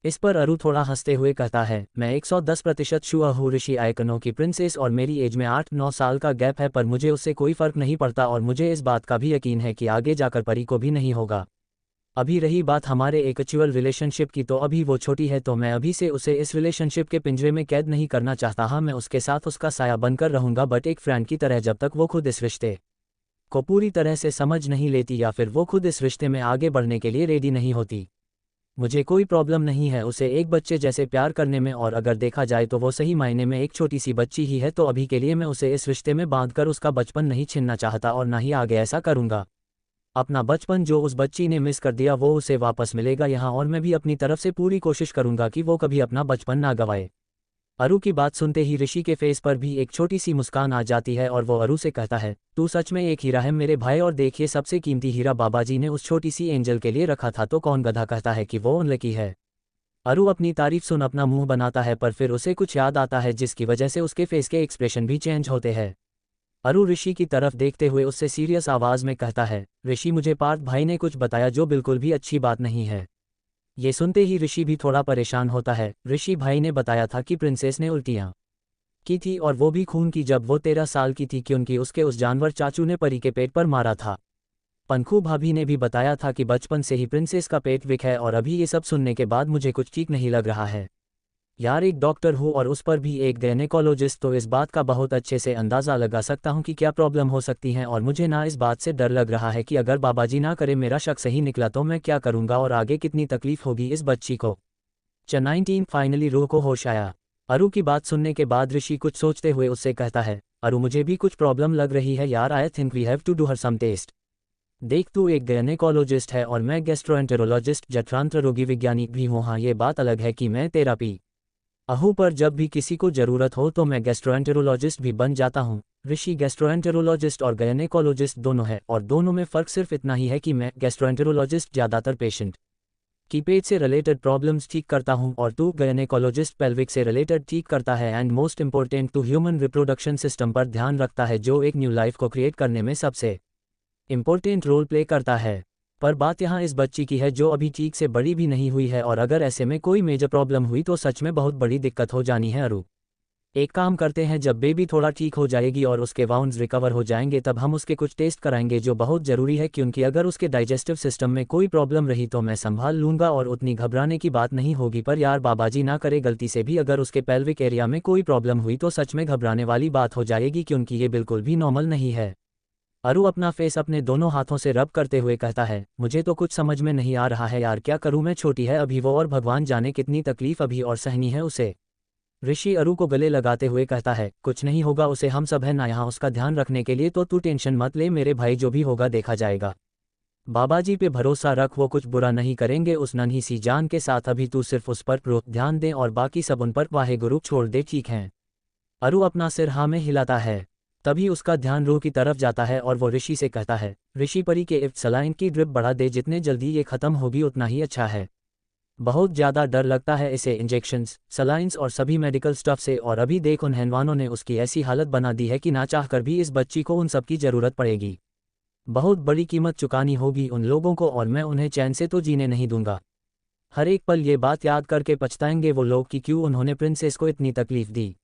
इस पर अरु थोड़ा हंसते हुए कहता है, मैं 110% श्योर हूँ ऋषि, आइकनों की प्रिंसेस और मेरी एज में 8-9 साल का गैप है, पर मुझे उससे कोई फर्क नहीं पड़ता और मुझे इस बात का भी यकीन है कि आगे जाकर परी को भी नहीं होगा। अभी रही बात हमारे एक्चुअल रिलेशनशिप की, तो अभी वो छोटी है तो मैं अभी से उसे इस रिलेशनशिप के पिंजरे में कैद नहीं करना चाहता। हाँ, मैं उसके साथ उसका साया बनकर रहूंगा, बट एक फ्रेंड की तरह, जब तक वो खुद इस रिश्ते को पूरी तरह से समझ नहीं लेती या फिर वो खुद इस रिश्ते में आगे बढ़ने के लिए रेडी नहीं होती। मुझे कोई प्रॉब्लम नहीं है उसे एक बच्चे जैसे प्यार करने में, और अगर देखा जाए तो वो सही मायने में एक छोटी सी बच्ची ही है। तो अभी के लिए मैं उसे इस रिश्ते में बांधकर उसका बचपन नहीं छीनना चाहता और ना ही आगे ऐसा करूंगा। अपना बचपन जो उस बच्ची ने मिस कर दिया वो उसे वापस मिलेगा यहाँ, और मैं भी अपनी तरफ से पूरी कोशिश करूंगा कि वो कभी अपना बचपन ना गवाए। अरु की बात सुनते ही ऋषि के फेस पर भी एक छोटी सी मुस्कान आ जाती है और वो अरु से कहता है, तू सच में एक हीरा है मेरे भाई, और देखिए सबसे कीमती हीरा बाबाजी ने उस छोटी सी एंजल के लिए रखा था, तो कौन गधा कहता है कि वो अनलकी है। अरु अपनी तारीफ सुन अपना मुंह बनाता है, पर फिर उसे कुछ याद आता है जिसकी वजह से उसके फेस के एक्सप्रेशन भी चेंज होते हैं। अरु ऋषि की तरफ देखते हुए उससे सीरियस आवाज में कहता है, ऋषि मुझे पार्थ भाई ने कुछ बताया जो बिल्कुल भी अच्छी बात नहीं है। ये सुनते ही ऋषि भी थोड़ा परेशान होता है। ऋषि भाई ने बताया था कि प्रिंसेस ने उल्टियाँ की थी, और वो भी खून की, जब वो 13 साल की थी, क्योंकि उसके उस जानवर चाचू ने परी के पेट पर मारा था। पंखू भाभी ने भी बताया था कि बचपन से ही प्रिंसेस का पेट वीक है, और अभी ये सब सुनने के बाद मुझे कुछ ठीक नहीं लग रहा है यार। एक डॉक्टर हूँ और उस पर भी एक गायनेकोलॉजिस्ट, तो इस बात का बहुत अच्छे से अंदाज़ा लगा सकता हूँ कि क्या प्रॉब्लम हो सकती है, और मुझे ना इस बात से डर लग रहा है कि अगर बाबाजी ना करे, मेरा शक सही निकला तो मैं क्या करूँगा और आगे कितनी तकलीफ होगी इस बच्ची को। 19 फाइनली रूह को होश आया। अरु की बात सुनने के बाद ऋषि कुछ सोचते हुए उससे कहता है, अरु मुझे भी कुछ प्रॉब्लम लग रही है यार, I think we have to do her some test. देख तू एक गायनेकोलॉजिस्ट है और मैं गैस्ट्रोएंटेरोलॉजिस्ट, जठरांत्र रोगी वैज्ञानिक भी हूँ। हाँ, ये बात अलग है कि मैं तेरापी अहू, पर जब भी किसी को ज़रूरत हो तो मैं गैस्ट्रोएंटेरोलॉजिस्ट भी बन जाता हूँ। ऋषि गैस्ट्रोएंटेरोलॉजिस्ट और गायनेकोलॉजिस्ट दोनों है, और दोनों में फ़र्क सिर्फ इतना ही है कि मैं गैस्ट्रोएंटेरोलॉजिस्ट ज़्यादातर पेशेंट की पेट से रिलेटेड प्रॉब्लम्स ठीक करता हूँ और तू गायनेकोलॉजिस्ट पेल्विक से रिलेटेड ठीक करता है, एंड मोस्ट इंपॉर्टेंट तू ह्यूमन रिप्रोडक्शन सिस्टम पर ध्यान रखता है, जो एक न्यू लाइफ को क्रिएट करने में सबसे इंपॉर्टेंट रोल प्ले करता है। पर बात यहाँ इस बच्ची की है जो अभी ठीक से बड़ी भी नहीं हुई है, और अगर ऐसे में कोई मेजर प्रॉब्लम हुई तो सच में बहुत बड़ी दिक्कत हो जानी है। अरु एक काम करते हैं, जब बेबी थोड़ा ठीक हो जाएगी और उसके वाउंड्स रिकवर हो जाएंगे तब हम उसके कुछ टेस्ट कराएंगे, जो बहुत ज़रूरी है, क्योंकि अगर उसके डाइजेस्टिव सिस्टम में कोई प्रॉब्लम रही तो मैं संभाल लूँगा और उतनी घबराने की बात नहीं होगी। पर यार बाबाजी ना करे गलती से भी अगर उसके पेल्विक एरिया में कोई प्रॉब्लम हुई तो सच में घबराने वाली बात हो जाएगी, क्योंकि ये बिल्कुल भी नॉर्मल नहीं है। अरु अपना फेस अपने दोनों हाथों से रब करते हुए कहता है, मुझे तो कुछ समझ में नहीं आ रहा है यार, क्या करूं मैं, छोटी है अभी वो और भगवान जाने कितनी तकलीफ अभी और सहनी है उसे। ऋषि अरु को गले लगाते हुए कहता है, कुछ नहीं होगा उसे, हम सब है ना यहाँ उसका ध्यान रखने के लिए, तो तू टेंशन मत ले मेरे भाई, जो भी होगा देखा जाएगा। बाबाजी पे भरोसा रख, वो कुछ बुरा नहीं करेंगे उस नन्ही सी जान के साथ, अभी तू सिर्फ उस पर ध्यान दे और बाकी सब उन पर वाहे गुरु छोड़ दे, ठीक है। अरु अपना सिर हाँ में हिलाता है। तभी उसका ध्यान रूह की तरफ जाता है और वो ऋषि से कहता है, ऋषि परी के इफ सलाइन की ड्रिप बढ़ा दे, जितने जल्दी ये खत्म होगी उतना ही अच्छा है। बहुत ज़्यादा डर लगता है इसे इंजेक्शंस, सलाइंस और सभी मेडिकल स्टफ से, और अभी देख उन हैनवानों ने उसकी ऐसी हालत बना दी है कि ना चाहकर भी इस बच्ची को उन सब की ज़रूरत पड़ेगी। बहुत बड़ी कीमत चुकानी होगी उन लोगों को, और मैं उन्हें चैन से तो जीने नहीं दूंगा। हर एक पल ये बात याद करके पछताएंगे वो लोग कि क्यों उन्होंने प्रिंसेस को इतनी तकलीफ दी।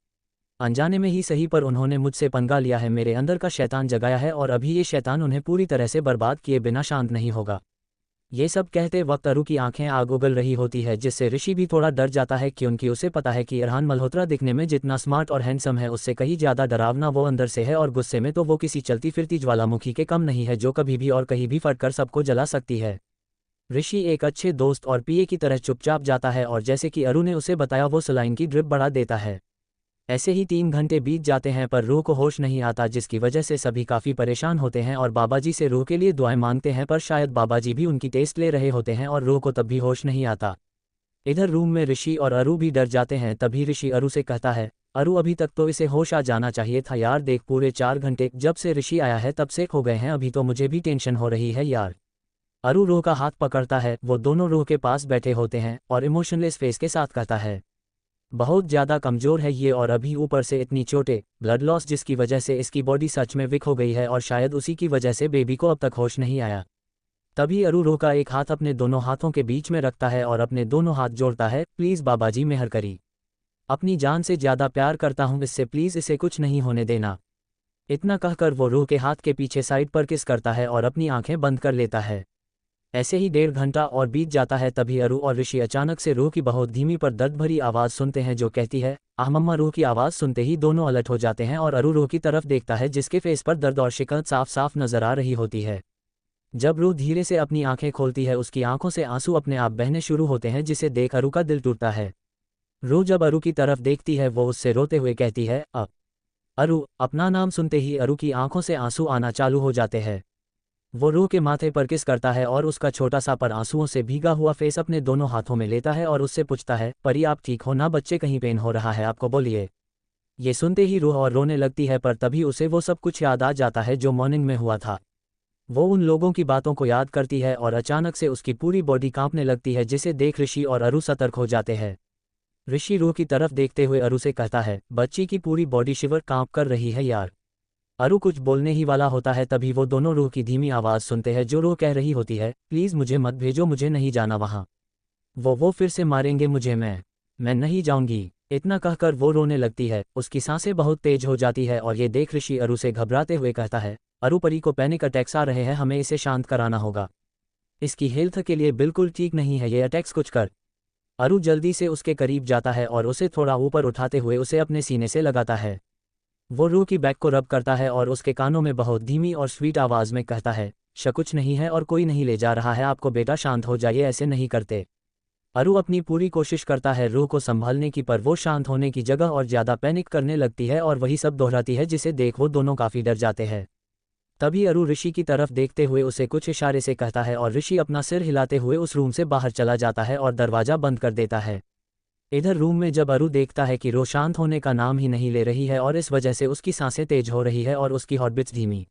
अनजाने में ही सही, पर उन्होंने मुझसे पंगा लिया है, मेरे अंदर का शैतान जगाया है, और अभी ये शैतान उन्हें पूरी तरह से बर्बाद किए बिना शांत नहीं होगा। ये सब कहते वक्त अरु की आंखें आग उगल रही होती है, जिससे ऋषि भी थोड़ा डर जाता है, क्योंकि उसे पता है कि इरहान मल्होत्रा दिखने में जितना स्मार्ट और हैंडसम है उससे कहीं ज़्यादा डरावना वो अंदर से है, और गुस्से में तो वो किसी चलती फिरती ज्वालामुखी के कम नहीं है, जो कभी भी और कहीं भी फटकर सबको जला सकती है। ऋषि एक अच्छे दोस्त और पिए की तरह चुपचाप जाता है, और जैसे कि अरु ने उसे बताया वो सलाइन की ड्रिप बढ़ा देता है। ऐसे ही 3 घंटे बीत जाते हैं, पर रूह को होश नहीं आता, जिसकी वजह से सभी काफ़ी परेशान होते हैं और बाबाजी से रूह के लिए दुआएं मांगते हैं, पर शायद बाबाजी भी उनकी टेस्ट ले रहे होते हैं और रूह को तब भी होश नहीं आता। इधर रूम में ऋषि और अरु भी डर जाते हैं। तभी ऋषि अरु से कहता है, अरु अभी तक तो इसे होश आ जाना चाहिए था यार, देख पूरे 4 घंटे जब से ऋषि आया है तब से खो गए हैं, अभी तो मुझे भी टेंशन हो रही है यार। अरु रूह का हाथ पकड़ता है, वो दोनों रूह के पास बैठे होते हैं और इमोशनलेस फेस के साथ कहता है, बहुत ज़्यादा कमज़ोर है ये और अभी ऊपर से इतनी चोटें, ब्लड लॉस जिसकी वजह से इसकी बॉडी सच में वीक हो गई है और शायद उसी की वजह से बेबी को अब तक होश नहीं आया। तभी अरु रूह का एक हाथ अपने दोनों हाथों के बीच में रखता है और अपने दोनों हाथ जोड़ता है, प्लीज़ बाबा जी मेहर करी, अपनी जान से ज़्यादा प्यार करता हूँ इससे, प्लीज़ इसे कुछ नहीं होने देना। इतना कहकर वो रूह के हाथ के पीछे साइड पर किस करता है और अपनी आंखें बंद कर लेता है। ऐसे ही 1.5 घंटा और बीत जाता है। तभी अरु और ऋषि अचानक से रूह की बहुत धीमी पर दर्द भरी आवाज़ सुनते हैं जो कहती है, आह मम्मा। रूह की आवाज़ सुनते ही दोनों अलर्ट हो जाते हैं और अरु रूह की तरफ देखता है जिसके फेस पर दर्द और शिकत साफ साफ नजर आ रही होती है। जब रूह धीरे से अपनी आंखें खोलती है उसकी आंखों से आंसू अपने आप बहने शुरू होते हैं जिसे देख अरु का दिल टूटता है। रूह जब अरु की तरफ देखती है वो उससे रोते हुए कहती है, अब। अरु अपना नाम सुनते ही अरु की आंखों से आंसू आना चालू हो जाते हैं। वो रूह के माथे पर किस करता है और उसका छोटा सा पर आंसुओं से भीगा हुआ फेस अपने दोनों हाथों में लेता है और उससे पूछता है, परी आप ठीक हो ना, बच्चे कहीं पेन हो रहा है आपको, बोलिए। ये सुनते ही रूह और रोने लगती है पर तभी उसे वो सब कुछ याद आ जाता है जो मॉर्निंग में हुआ था। वो उन लोगों की बातों को याद करती है और अचानक से उसकी पूरी बॉडी कांपने लगती है जिसे देख ऋषि और अरु सतर्क हो जाते हैं। ऋषि रूह की तरफ देखते हुए अरु से कहता है, बच्ची की पूरी बॉडी शिवर कांप कर रही है यार। अरु कुछ बोलने ही वाला होता है तभी वो दोनों रूह की धीमी आवाज़ सुनते हैं जो रूह कह रही होती है, प्लीज़ मुझे मत भेजो, मुझे नहीं जाना वहाँ, वो फिर से मारेंगे मुझे, मैं नहीं जाऊंगी। इतना कहकर वो रोने लगती है, उसकी सांसें बहुत तेज हो जाती है और ये देख ऋषि अरु से घबराते हुए कहता है, अरु परी को पैनिक अटैक्स आ रहे हैं, हमें इसे शांत कराना होगा, इसकी हेल्थ के लिए बिल्कुल ठीक नहीं है ये अटैक्स, कुछ कर। अरु जल्दी से उसके करीब जाता है और उसे थोड़ा ऊपर उठाते हुए उसे अपने सीने से लगाता है। वो रूह की बैक को रब करता है और उसके कानों में बहुत धीमी और स्वीट आवाज़ में कहता है, कुछ नहीं है और कोई नहीं ले जा रहा है आपको, बेटा शांत हो जाइए, ऐसे नहीं करते। अरु अपनी पूरी कोशिश करता है रूह को संभालने की पर वो शांत होने की जगह और ज़्यादा पैनिक करने लगती है और वही सब दोहराती है जिसे देख वो दोनों काफ़ी डर जाते हैं। तभी अरु ऋषि की तरफ देखते हुए उसे कुछ इशारे से कहता है और ऋषि अपना सिर हिलाते हुए उस रूम से बाहर चला जाता है और दरवाज़ा बंद कर देता है। इधर रूम में जब अरु देखता है कि रूह शांत होने का नाम ही नहीं ले रही है और इस वजह से उसकी सांसें तेज हो रही है और उसकी हार्टबीट्स धीमी,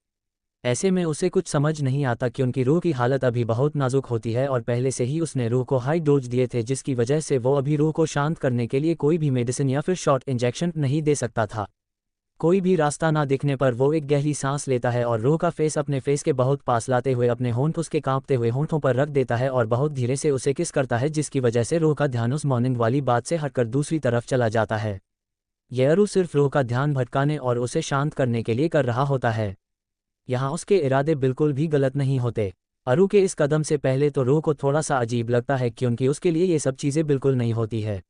ऐसे में उसे कुछ समझ नहीं आता कि उनकी रूह की हालत अभी बहुत नाजुक होती है और पहले से ही उसने रूह को हाई डोज दिए थे जिसकी वजह से वो अभी रूह को शांत करने के लिए कोई भी मेडिसिन या फिर शॉर्ट इंजेक्शन नहीं दे सकता था। कोई भी रास्ता ना दिखने पर वो एक गहरी सांस लेता है और रूह का फेस अपने फेस के बहुत पास लाते हुए अपने होंठ उसके कांपते हुए होंठों पर रख देता है और बहुत धीरे से उसे किस करता है जिसकी वजह से रूह का ध्यान उस मॉर्निंग वाली बात से हटकर दूसरी तरफ चला जाता है। यह अरु सिर्फ रूह का ध्यान भटकाने और उसे शांत करने के लिए कर रहा होता है, यहाँ उसके इरादे बिल्कुल भी गलत नहीं होते। अरु के इस कदम से पहले तो रूह को थोड़ा सा अजीब लगता है क्योंकि उसके लिए ये सब चीज़ें बिल्कुल नहीं होती है,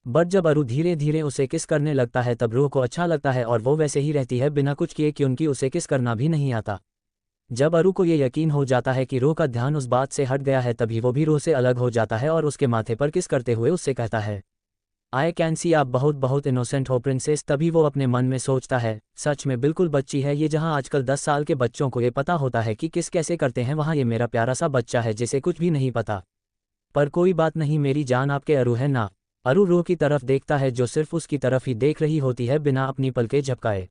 बट जब अरु धीरे धीरे उसे किस करने लगता है तब रूह को अच्छा लगता है और वो वैसे ही रहती है बिना कुछ किए क्योंकि उसे किस करना भी नहीं आता। जब अरु को ये यकीन हो जाता है कि रूह का ध्यान उस बात से हट गया है तभी वो भी रूह से अलग हो जाता है और उसके माथे पर किस करते हुए उससे कहता है, आई कैन सी आप बहुत बहुत इनोसेंट हो प्रिंसेस। तभी वो अपने मन में सोचता है, सच में बिल्कुल बच्ची है ये, जहाँ आजकल 10 साल के बच्चों को ये पता होता है कि किस कैसे करते हैं वहाँ ये मेरा प्यारा सा बच्चा है जिसे कुछ भी नहीं पता। पर कोई बात नहीं मेरी जान, आपके अरु है ना। अरु रूह की तरफ देखता है जो सिर्फ उसकी तरफ ही देख रही होती है बिना अपनी पलकें झपकाए।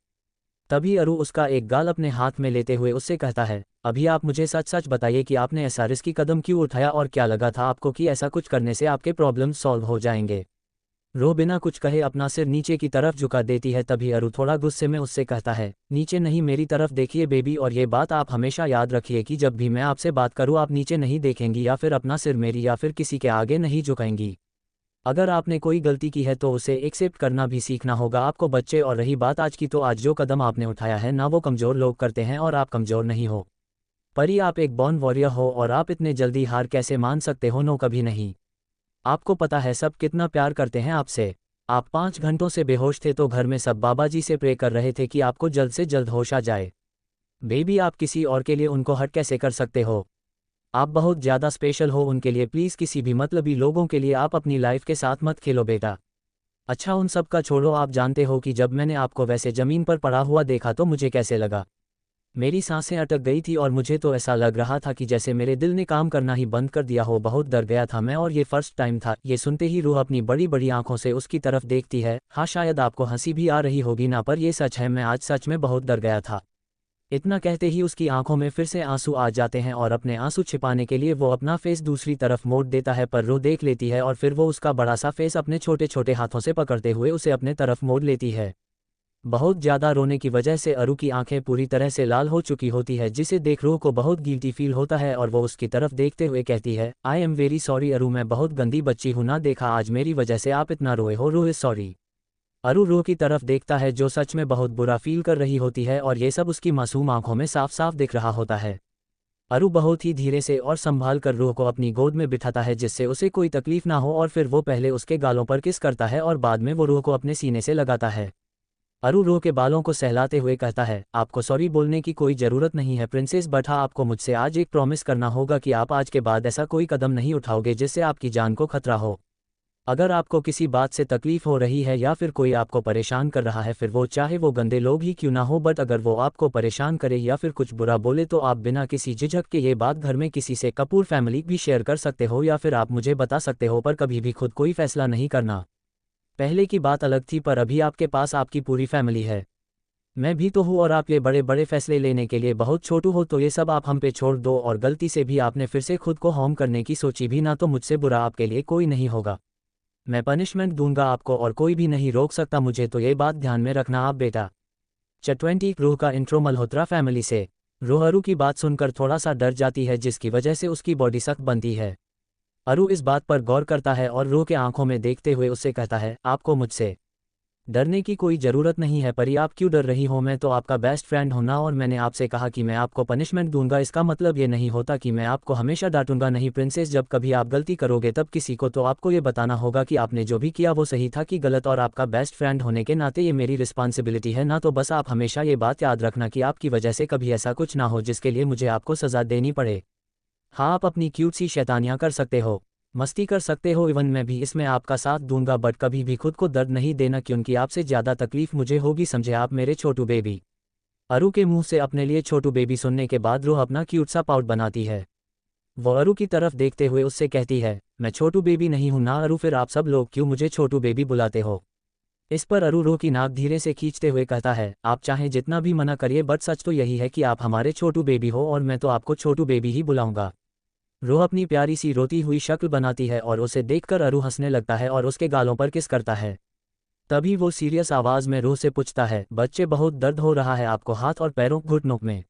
तभी अरु उसका एक गाल अपने हाथ में लेते हुए उससे कहता है, अभी आप मुझे सच सच बताइए कि आपने ऐसा रिस्की कदम क्यों उठाया और क्या लगा था आपको कि ऐसा कुछ करने से आपके प्रॉब्लम सॉल्व हो जाएंगे। रूह बिना कुछ कहे अपना सिर नीचे की तरफ झुका देती है। तभी अरु थोड़ा गुस्से में उससे कहता है, नीचे नहीं मेरी तरफ देखिए बेबी, और ये बात आप हमेशा याद रखिए कि जब भी मैं आपसे बात करूँ आप नीचे नहीं देखेंगी या फिर अपना सिर मेरी या फिर किसी के आगे नहीं झुकाएंगी। अगर आपने कोई गलती की है तो उसे एक्सेप्ट करना भी सीखना होगा आपको बच्चे। और रही बात आज की, तो आज जो कदम आपने उठाया है ना वो कमज़ोर लोग करते हैं और आप कमज़ोर नहीं हो परी, आप एक बॉर्न वॉरियर हो और आप इतने जल्दी हार कैसे मान सकते हो, नो कभी नहीं। आपको पता है सब कितना प्यार करते हैं आपसे। आप 5 घंटों से बेहोश थे तो घर में सब बाबा जी से प्रे कर रहे थे कि आपको जल्द से जल्द होश आ जाए। बेबी आप किसी और के लिए उनको हट कैसे कर सकते हो, आप बहुत ज़्यादा स्पेशल हो उनके लिए, प्लीज़ किसी भी मतलबी लोगों के लिए आप अपनी लाइफ के साथ मत खेलो बेटा। अच्छा उन सब का छोड़ो, आप जानते हो कि जब मैंने आपको वैसे ज़मीन पर पड़ा हुआ देखा तो मुझे कैसे लगा। मेरी सांसें अटक गई थी और मुझे तो ऐसा लग रहा था कि जैसे मेरे दिल ने काम करना ही बंद कर दिया हो। बहुत डर गया था मैं और ये फर्स्ट टाइम था। ये सुनते ही रूह अपनी बड़ी बड़ी आंखों से उसकी तरफ देखती है। हाँ, शायद आपको हंसी भी आ रही होगी ना, पर ये सच है, मैं आज सच में बहुत डर गया था। इतना कहते ही उसकी आंखों में फिर से आंसू आ जाते हैं और अपने आंसू छिपाने के लिए वो अपना फेस दूसरी तरफ मोड़ देता है, पर रूह देख लेती है और फिर वो उसका बड़ा सा फेस अपने छोटे छोटे हाथों से पकड़ते हुए उसे अपने तरफ मोड़ लेती है। बहुत ज़्यादा रोने की वजह से अरु की आंखें पूरी तरह से लाल हो चुकी होती है, जिसे देख रूह को बहुत गिल्टी फील होता है और वो उसकी तरफ देखते हुए कहती है, आई एम वेरी सॉरी अरु, मैं बहुत गंदी बच्ची हूँ ना, देखा आज मेरी वजह से आप इतना रोए हो, रूह इज सॉरी। अरु रूह की तरफ देखता है जो सच में बहुत बुरा फील कर रही होती है और ये सब उसकी मासूम आंखों में साफ साफ दिख रहा होता है। अरु बहुत ही धीरे से और संभाल कर रूह को अपनी गोद में बिठाता है जिससे उसे कोई तकलीफ ना हो और फिर वो पहले उसके गालों पर किस करता है और बाद में वो रूह को अपने सीने से लगाता है। अरु रूह के बालों को सहलाते हुए कहता है, आपको सॉरी बोलने की कोई ज़रूरत नहीं है प्रिंसेस, बट हाँ, आपको मुझसे आज एक प्रॉमिस करना होगा कि आप आज के बाद ऐसा कोई कदम नहीं उठाओगे जिससे आपकी जान को खतरा हो। अगर आपको किसी बात से तकलीफ हो रही है या फिर कोई आपको परेशान कर रहा है, फिर वो चाहे वो गंदे लोग ही क्यों ना हो, बट अगर वो आपको परेशान करे या फिर कुछ बुरा बोले तो आप बिना किसी झिझक के ये बात घर में किसी से, कपूर फैमिली भी शेयर कर सकते हो या फिर आप मुझे बता सकते हो, पर कभी भी खुद कोई फैसला नहीं करना। पहले की बात अलग थी, पर अभी आपके पास आपकी पूरी फैमिली है। मैं भी तो हूँ और आप ये बड़े बड़े फैसले लेने के लिए बहुत छोटू हो, तो ये सब आप हम पे छोड़ दो और गलती से भी आपने फिर से खुद को हार्म करने की सोची भी ना, तो मुझसे बुरा आपके लिए कोई नहीं होगा। मैं पनिशमेंट दूंगा आपको और कोई भी नहीं रोक सकता मुझे, तो ये बात ध्यान में रखना आप बेटा। च20 रूह का इंट्रो मल्होत्रा फैमिली से। रूह अरु की बात सुनकर थोड़ा सा डर जाती है जिसकी वजह से उसकी बॉडी सख्त बनती है। अरु इस बात पर गौर करता है और रूह के आंखों में देखते हुए उससे कहता है, आपको मुझसे डरने की कोई ज़रूरत नहीं है परी, आप क्यों डर रही हो, मैं तो आपका बेस्ट फ्रेंड हूं ना, और मैंने आपसे कहा कि मैं आपको पनिशमेंट दूंगा, इसका मतलब ये नहीं होता कि मैं आपको हमेशा डांटूंगा नहीं प्रिंसेस, जब कभी आप गलती करोगे तब किसी को तो आपको ये बताना होगा कि आपने जो भी किया वो सही था कि गलत, और आपका बेस्ट फ्रेंड होने के नाते ये मेरी रिस्पॉन्सिबिलिटी है ना, तो बस आप हमेशा ये बात याद रखना कि आपकी वजह से कभी ऐसा कुछ ना हो जिसके लिए मुझे आपको सज़ा देनी पड़े। हाँ, आप अपनी क्यूट सी शैतानियाँ कर सकते हो, मस्ती कर सकते हो, इवन मैं भी इसमें आपका साथ दूंगा, बट कभी भी खुद को दर्द नहीं देना क्योंकि आपसे ज़्यादा तकलीफ मुझे होगी, समझे आप मेरे छोटू बेबी। अरु के मुंह से अपने लिए छोटू बेबी सुनने के बाद रूह अपना क्यूट सा पाउट बनाती है। वो अरु की तरफ देखते हुए उससे कहती है, मैं छोटू बेबी नहीं हूं ना अरु, फिर आप सब लोग क्यों मुझे छोटू बेबी बुलाते हो। इस पर अरु रूह की नाक धीरे से खींचते हुए कहता है, आप चाहे जितना भी मना करिए, बट सच तो यही है कि आप हमारे छोटू बेबी हो और मैं तो आपको छोटू बेबी ही बुलाऊंगा। रूह अपनी प्यारी सी रोती हुई शक्ल बनाती है और उसे देखकर अरु हंसने लगता है और उसके गालों पर किस करता है। तभी वो सीरियस आवाज़ में रूह से पूछता है, बच्चे बहुत दर्द हो रहा है आपको हाथ और पैरों घुटनों में।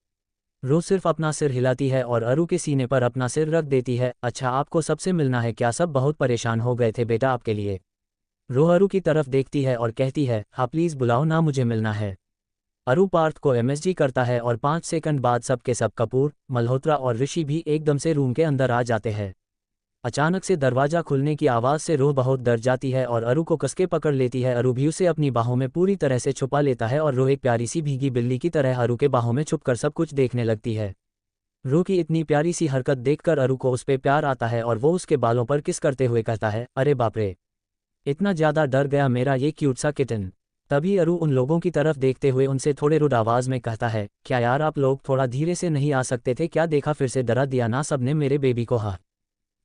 रूह सिर्फ अपना सिर हिलाती है और अरु के सीने पर अपना सिर रख देती है। अच्छा, आपको सबसे मिलना है क्या, सब बहुत परेशान हो गए थे बेटा आपके लिए। रूह अरु की तरफ देखती है और कहती है, हाँ प्लीज़ बुलाओ ना, मुझे मिलना है। अरु पार्थ को एमएसजी करता है और 5 सेकंड बाद सब के सब कपूर, मल्होत्रा और ऋषि भी एकदम से रूम के अंदर आ जाते हैं। अचानक से दरवाज़ा खुलने की आवाज़ से रूह बहुत डर जाती है और अरु को कसके पकड़ लेती है। अरु भी उसे अपनी बाहों में पूरी तरह से छुपा लेता है और रूह एक प्यारी सी भीगी बिल्ली की तरह अरु के बाहों में छुपकर सब कुछ देखने लगती है। रूह की इतनी प्यारी सी हरकत देखकर अरु को उस पर प्यार आता है और वो उसके बालों पर किस करते हुए कहता है, अरे बाप रे, इतना ज़्यादा डर गया मेरा ये क्यूट सा किटन। तभी अरु उन लोगों की तरफ देखते हुए उनसे थोड़े रुड आवाज़ में कहता है, क्या यार आप लोग थोड़ा धीरे से नहीं आ सकते थे क्या, देखा फिर से डरा दिया ना सबने मेरे बेबी को। हाँ,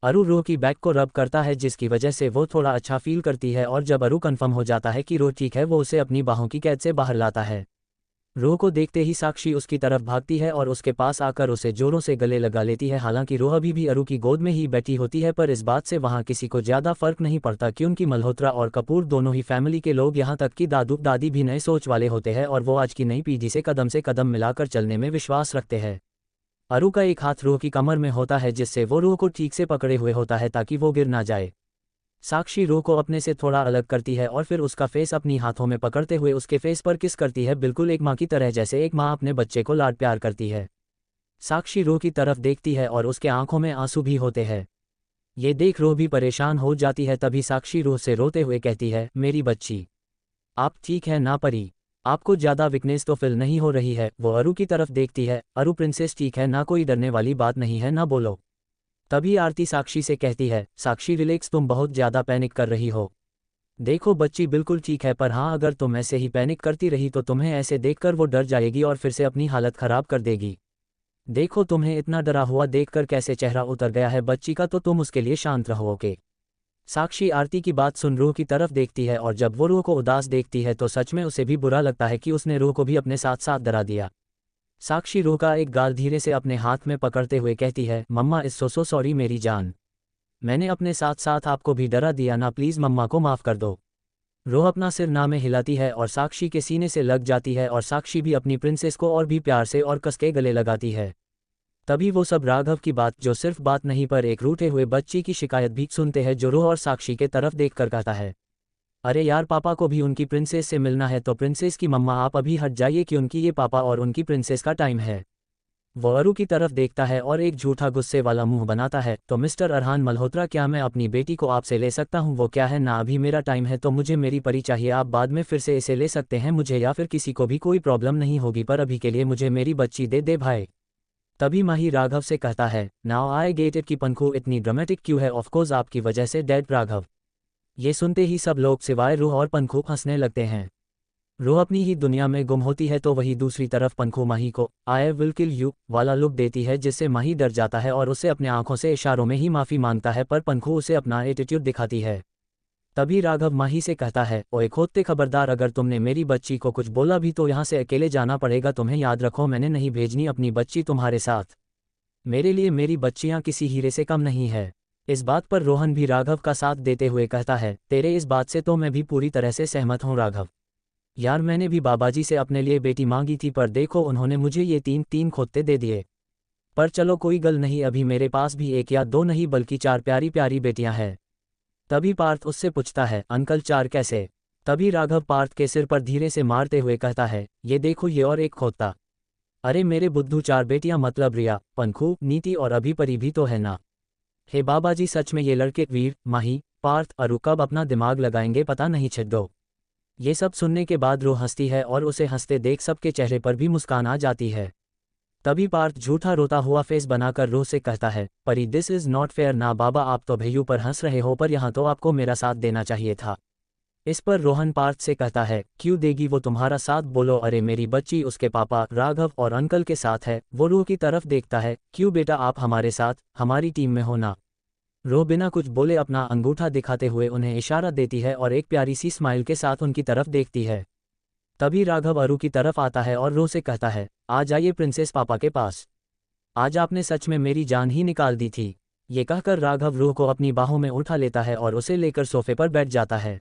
अरु रूह की बैक को रब करता है जिसकी वजह से वो थोड़ा अच्छा फील करती है और जब अरु कंफर्म हो जाता है कि रूह ठीक है, वो उसे अपनी बाहों की कैद से बाहर लाता है। रूह को देखते ही साक्षी उसकी तरफ भागती है और उसके पास आकर उसे जोरों से गले लगा लेती है। हालांकि रूह अभी भी अरु की गोद में ही बैठी होती है, पर इस बात से वहाँ किसी को ज़्यादा फर्क नहीं पड़ता क्योंकि मल्होत्रा और कपूर दोनों ही फैमिली के लोग, यहाँ तक कि दादू दादी भी नए सोच वाले होते हैं और वो आज की नई पीढ़ी से कदम मिलाकर चलने में विश्वास रखते हैं। अरु का एक हाथ रूह की कमर में होता है जिससे वो रूह को ठीक से पकड़े हुए होता है ताकि वो गिर ना जाए। साक्षी रूह को अपने से थोड़ा अलग करती है और फिर उसका फेस अपनी हाथों में पकड़ते हुए उसके फेस पर किस करती है, बिल्कुल एक माँ की तरह, जैसे एक माँ अपने बच्चे को लाड प्यार करती है। साक्षी रूह की तरफ देखती है और उसके आंखों में आंसू भी होते हैं। ये देख रूह भी परेशान हो जाती है। तभी साक्षी रूह से रोते हुए कहती है, मेरी बच्ची, आप ठीक है ना परी, आपको ज़्यादा वीकनेस तो फील नहीं हो रही है। वो अरु की तरफ देखती है, अरु प्रिंसेस ठीक है ना, कोई डरने वाली बात नहीं है ना, बोलो। तभी आरती साक्षी से कहती है, साक्षी रिलैक्स, तुम बहुत ज़्यादा पैनिक कर रही हो। देखो बच्ची बिल्कुल ठीक है, पर हाँ अगर तुम ऐसे ही पैनिक करती रही तो तुम्हें ऐसे देखकर वो डर जाएगी और फिर से अपनी हालत खराब कर देगी। देखो तुम्हें इतना डरा हुआ देखकर कैसे चेहरा उतर गया है बच्ची का, तो तुम उसके लिए शांत रहोगे। साक्षी आरती की बात सुन रूह की तरफ देखती है और जब वो रूह को उदास देखती है तो सच में उसे भी बुरा लगता है कि उसने रूह को भी अपने साथ साथ डरा दिया। साक्षी रूह का एक गाल धीरे से अपने हाथ में पकड़ते हुए कहती है, मम्मा इज सो सॉरी मेरी जान। मैंने अपने साथ साथ आपको भी डरा दिया ना, प्लीज़ मम्मा को माफ़ कर दो। रूह अपना सिर ना में हिलाती है और साक्षी के सीने से लग जाती है और साक्षी भी अपनी प्रिंसेस को और भी प्यार से और कस के गले लगाती है। तभी वो सब राघव की बात, जो सिर्फ बात नहीं पर एक रूठे हुए बच्ची की शिकायत भी सुनते हैं, जो रूह और साक्षी के तरफ देख कर कहता है, अरे यार पापा को भी उनकी प्रिंसेस से मिलना है, तो प्रिंसेस की मम्मा आप अभी हट जाइए कि उनकी ये पापा और उनकी प्रिंसेस का टाइम है। वो अरु की तरफ देखता है और एक झूठा गुस्से वाला मुंह बनाता है, तो मिस्टर अरहान मल्होत्रा क्या मैं अपनी बेटी को आपसे ले सकता हूँ? वो क्या है ना, अभी मेरा टाइम है तो मुझे मेरी परी चाहिए, आप बाद में फिर से इसे ले सकते हैं, मुझे या फिर किसी को भी कोई प्रॉब्लम नहीं होगी, पर अभी के लिए मुझे मेरी बच्ची दे दे भाई। तभी माही राघव से कहता है, नाउ आई गेट इट कि पंखू इतनी ड्रामेटिक क्यों है, ऑफकोर्स आपकी वजह से डैड राघव। ये सुनते ही सब लोग सिवाय रूह और पंखू हंसने लगते हैं। रूह अपनी ही दुनिया में गुम होती है तो वही दूसरी तरफ पंखू माही को आई विल किल यू वाला लुक देती है, जिससे माही डर जाता है और उससे अपने आंखों से इशारों में ही माफ़ी मांगता है, पर पंखू उसे अपना एटीट्यूड दिखाती है। तभी राघव माही से कहता है, ओए खोते खबरदार, अगर तुमने मेरी बच्ची को कुछ बोला भी तो यहाँ से अकेले जाना पड़ेगा तुम्हें, याद रखो मैंने नहीं भेजनी अपनी बच्ची तुम्हारे साथ। मेरे लिए मेरी बच्चियाँ किसी हीरे से कम नहीं है। इस बात पर रोहन भी राघव का साथ देते हुए कहता है, तेरे इस बात से तो मैं भी पूरी तरह से सहमत हूँ राघव। यार मैंने भी बाबाजी से अपने लिए बेटी मांगी थी, पर देखो उन्होंने मुझे ये तीन खोते दे दिए। पर चलो कोई गल नहीं, अभी मेरे पास भी एक या दो नहीं बल्कि 4 प्यारी प्यारी बेटियां हैं। तभी पार्थ उससे पूछता है, अंकल 4 कैसे? तभी राघव पार्थ के सिर पर धीरे से मारते हुए कहता है, ये देखो ये और एक खोता। अरे मेरे बुद्धू 4 बेटियां मतलब रिया, पंखू, नीति और अभी परी भी तो है ना। हे बाबाजी सच में ये लड़के वीर, माही, पार्थ, अरु कब अपना दिमाग लगाएंगे पता नहीं छिड्डो। ये सब सुनने के बाद रूह हंसती है और उसे हंसते देख सबके चेहरे पर भी मुस्कान आ जाती है। तभी पार्थ झूठा रोता हुआ फेस बनाकर रूह से कहता है, परी दिस इज नॉट फेयर ना बाबा, आप तो भैयू पर हंस रहे हो, पर यहाँ तो आपको मेरा साथ देना चाहिए था। इस पर रोहन पार्थ से कहता है, क्यों देगी वो तुम्हारा साथ, बोलो। अरे मेरी बच्ची उसके पापा राघव और अंकल के साथ है। वो रूह की तरफ देखता है, क्यों बेटा आप हमारे साथ हमारी टीम में हो ना। रूह बिना कुछ बोले अपना अंगूठा दिखाते हुए उन्हें इशारा देती है और एक प्यारी सी स्माइल के साथ उनकी तरफ देखती है। तभी राघव अरु की तरफ आता है और रूह से कहता है, आ जाइए प्रिंसेस पापा के पास, आज आपने सच में मेरी जान ही निकाल दी थी। ये कहकर राघव रूह को अपनी बाहों में उठा लेता है और उसे लेकर सोफे पर बैठ जाता है।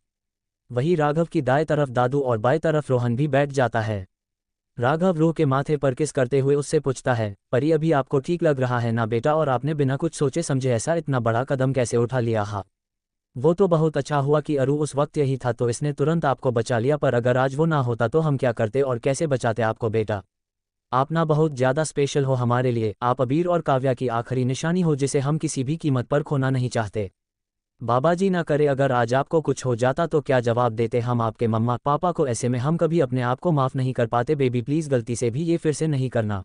वही राघव की दाएं तरफ दादू और बाएं तरफ रोहन भी बैठ जाता है। राघव रूह के माथे पर किस करते हुए उससे पूछता है, परी अभी आपको ठीक लग रहा है ना बेटा, और आपने बिना कुछ सोचे समझे ऐसा इतना बड़ा कदम कैसे उठा लिया? हा, वो तो बहुत अच्छा हुआ कि अरु उस वक्त यही था तो इसने तुरंत आपको बचा लिया, पर अगर आज वो ना होता तो हम क्या करते और कैसे बचाते आपको बेटा। आप ना बहुत ज़्यादा स्पेशल हो हमारे लिए, आप अबीर और काव्या की आखिरी निशानी हो जिसे हम किसी भी कीमत पर खोना नहीं चाहते। बाबाजी ना करे अगर आज आपको कुछ हो जाता तो क्या जवाब देते हम आपके मम्मा पापा को? ऐसे में हम कभी अपने आप को माफ़ नहीं कर पाते। बेबी प्लीज़ गलती से भी ये फिर से नहीं करना।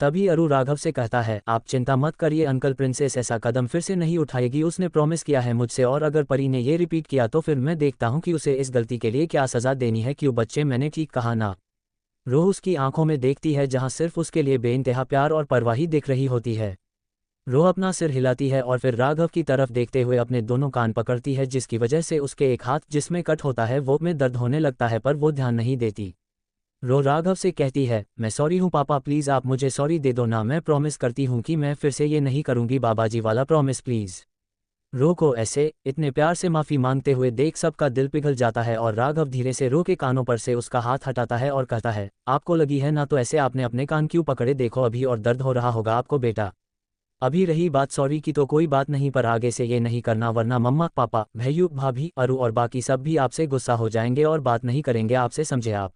तभी अरु राघव से कहता है, आप चिंता मत करिए अंकल, प्रिंसेस ऐसा कदम फिर से नहीं उठाएगी, उसने प्रॉमिस किया है मुझसे, और अगर परी ने ये रिपीट किया तो फिर मैं देखता हूँ कि उसे इस गलती के लिए क्या सज़ा देनी है। क्यों बच्चे, मैंने ठीक कहा ना? रूह उसकी आंखों में देखती है जहाँ सिर्फ उसके लिए बेइंतहा प्यार और परवाही दिख रही होती है। रूह अपना सिर हिलाती है और फिर राघव की तरफ देखते हुए अपने दोनों कान पकड़ती है, जिसकी वजह से उसके एक हाथ जिसमें कट होता है वो में दर्द होने लगता है, पर वो ध्यान नहीं देती। रूह राघव से कहती है, मैं सॉरी हूँ पापा, प्लीज़ आप मुझे सॉरी दे दो ना, मैं प्रॉमिस करती हूँ कि मैं फिर से ये नहीं करूँगी बाबाजी वाला प्रॉमिस प्लीज़। रूह को ऐसे इतने प्यार से माफ़ी मांगते हुए देख सबका दिल पिघल जाता है और राघव धीरे से रूह के कानों पर से उसका हाथ हटाता है और कहता है, आपको लगी है ना, तो ऐसे आपने अपने कान क्यों पकड़े, देखो अभी और दर्द हो रहा होगा आपको बेटा। अभी रही बात सॉरी की तो कोई बात नहीं, पर आगे से ये नहीं करना वरना मम्मा पापा भैयू भाभी अरु और बाकी सब भी आपसे गुस्सा हो जाएंगे और बात नहीं करेंगे आपसे, समझे आप?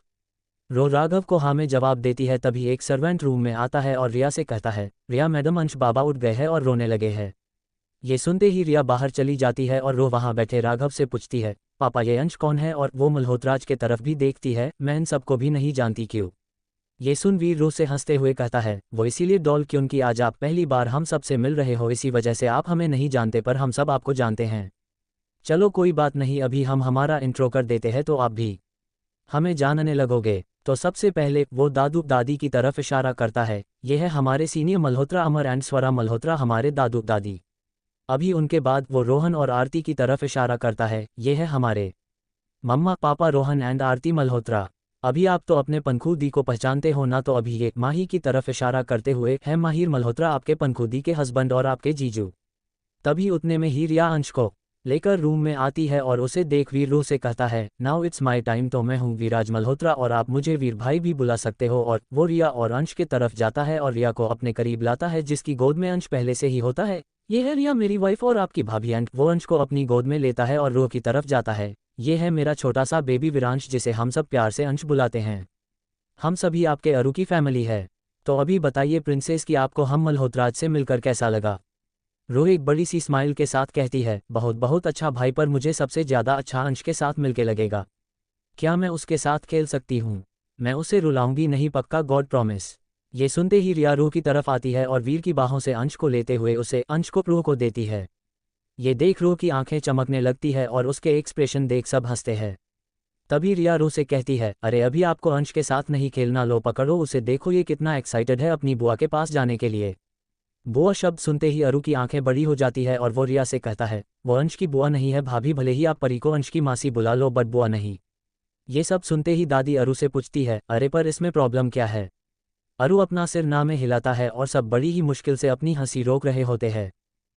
रूह राघव को हाँ में जवाब देती है। तभी एक सर्वेंट रूम में आता है और रिया से कहता है, रिया मैडम अंश बाबा उठ गए हैं और रोने लगे हैं। ये सुनते ही रिया बाहर चली जाती है और रूह वहाँ बैठे राघव से पूछती है, पापा ये अंश कौन है? और वो मल्होत्राज के तरफ भी देखती है, मैं इन सबको भी नहीं जानती क्यों? ये सुन वीर रूह से हंसते हुए कहता है, वो इसीलिए डॉल क्योंकि आज आप पहली बार हम सब से मिल रहे हो, इसी वजह से आप हमें नहीं जानते, पर हम सब आपको जानते हैं। चलो कोई बात नहीं, अभी हम हमारा इंट्रो कर देते हैं तो आप भी हमें जानने लगोगे। तो सबसे पहले वो दादू दादी की तरफ इशारा करता है। ये है हमारे सीनियर मल्होत्रा अमर एंड स्वरा मल्होत्रा, हमारे दादू दादी। अभी उनके बाद वो रोहन और आरती की तरफ इशारा करता है। ये है हमारे मम्मा पापा रोहन एंड आरती मल्होत्रा। अभी आप तो अपने पनखुदी को पहचानते हो ना, तो अभी ये माही की तरफ इशारा करते हुए है माहिर मल्होत्रा, आपके पनखुदी के हस्बैंड और आपके जीजू। तभी उतने में ही रिया अंश को लेकर रूम में आती है और उसे देख वीर रूह से कहता है, नाउ इट्स माई टाइम, तो मैं हूँ वीराज मल्होत्रा और आप मुझे वीर भाई भी बुला सकते हो। और वो रिया और अंश के तरफ जाता है और रिया को अपने करीब लाता है, जिसकी गोद में अंश पहले से ही होता है। ये है रिया मेरी वाइफ और आपकी भाभी। एंड वो अंश को अपनी गोद में लेता है और रूह की तरफ जाता है। ये है मेरा छोटा सा बेबी वीरांश, जिसे हम सब प्यार से अंश बुलाते हैं। हम सभी आपके अरु की फैमिली है। तो अभी बताइए प्रिंसेस कि आपको हम मल्होत्राज से मिलकर कैसा लगा। रूह एक बड़ी सी स्माइल के साथ कहती है, बहुत बहुत अच्छा भाई, पर मुझे सबसे ज़्यादा अच्छा अंश के साथ मिलके लगेगा। क्या मैं उसके साथ खेल सकती हूँ? मैं उसे रुलाऊंगी नहीं, पक्का, गॉड प्रॉमिस। ये सुनते ही रिया रूह की तरफ आती है और वीर की बाहों से अंश को लेते हुए उसे अंश को रूह को देती है। ये देख रूह की आंखें चमकने लगती है और उसके एक्सप्रेशन देख सब हंसते हैं। तभी रिया रूह से कहती है, अरे अभी आपको अंश के साथ नहीं खेलना, लो पकड़ो उसे, देखो ये कितना एक्साइटेड है अपनी बुआ के पास जाने के लिए। बुआ शब्द सुनते ही अरु की आंखें बड़ी हो जाती है और वो रिया से कहता है, वो अंश की बुआ नहीं है भाभी, भले ही आप परी को अंश की मासी बुला लो, बट बुआ नहीं। ये सब सुनते ही दादी अरु से पूछती है, अरे पर इसमें प्रॉब्लम क्या है? अरु अपना सिर ना में हिलाता है और सब बड़ी ही मुश्किल से अपनी हंसी रोक रहे होते हैं।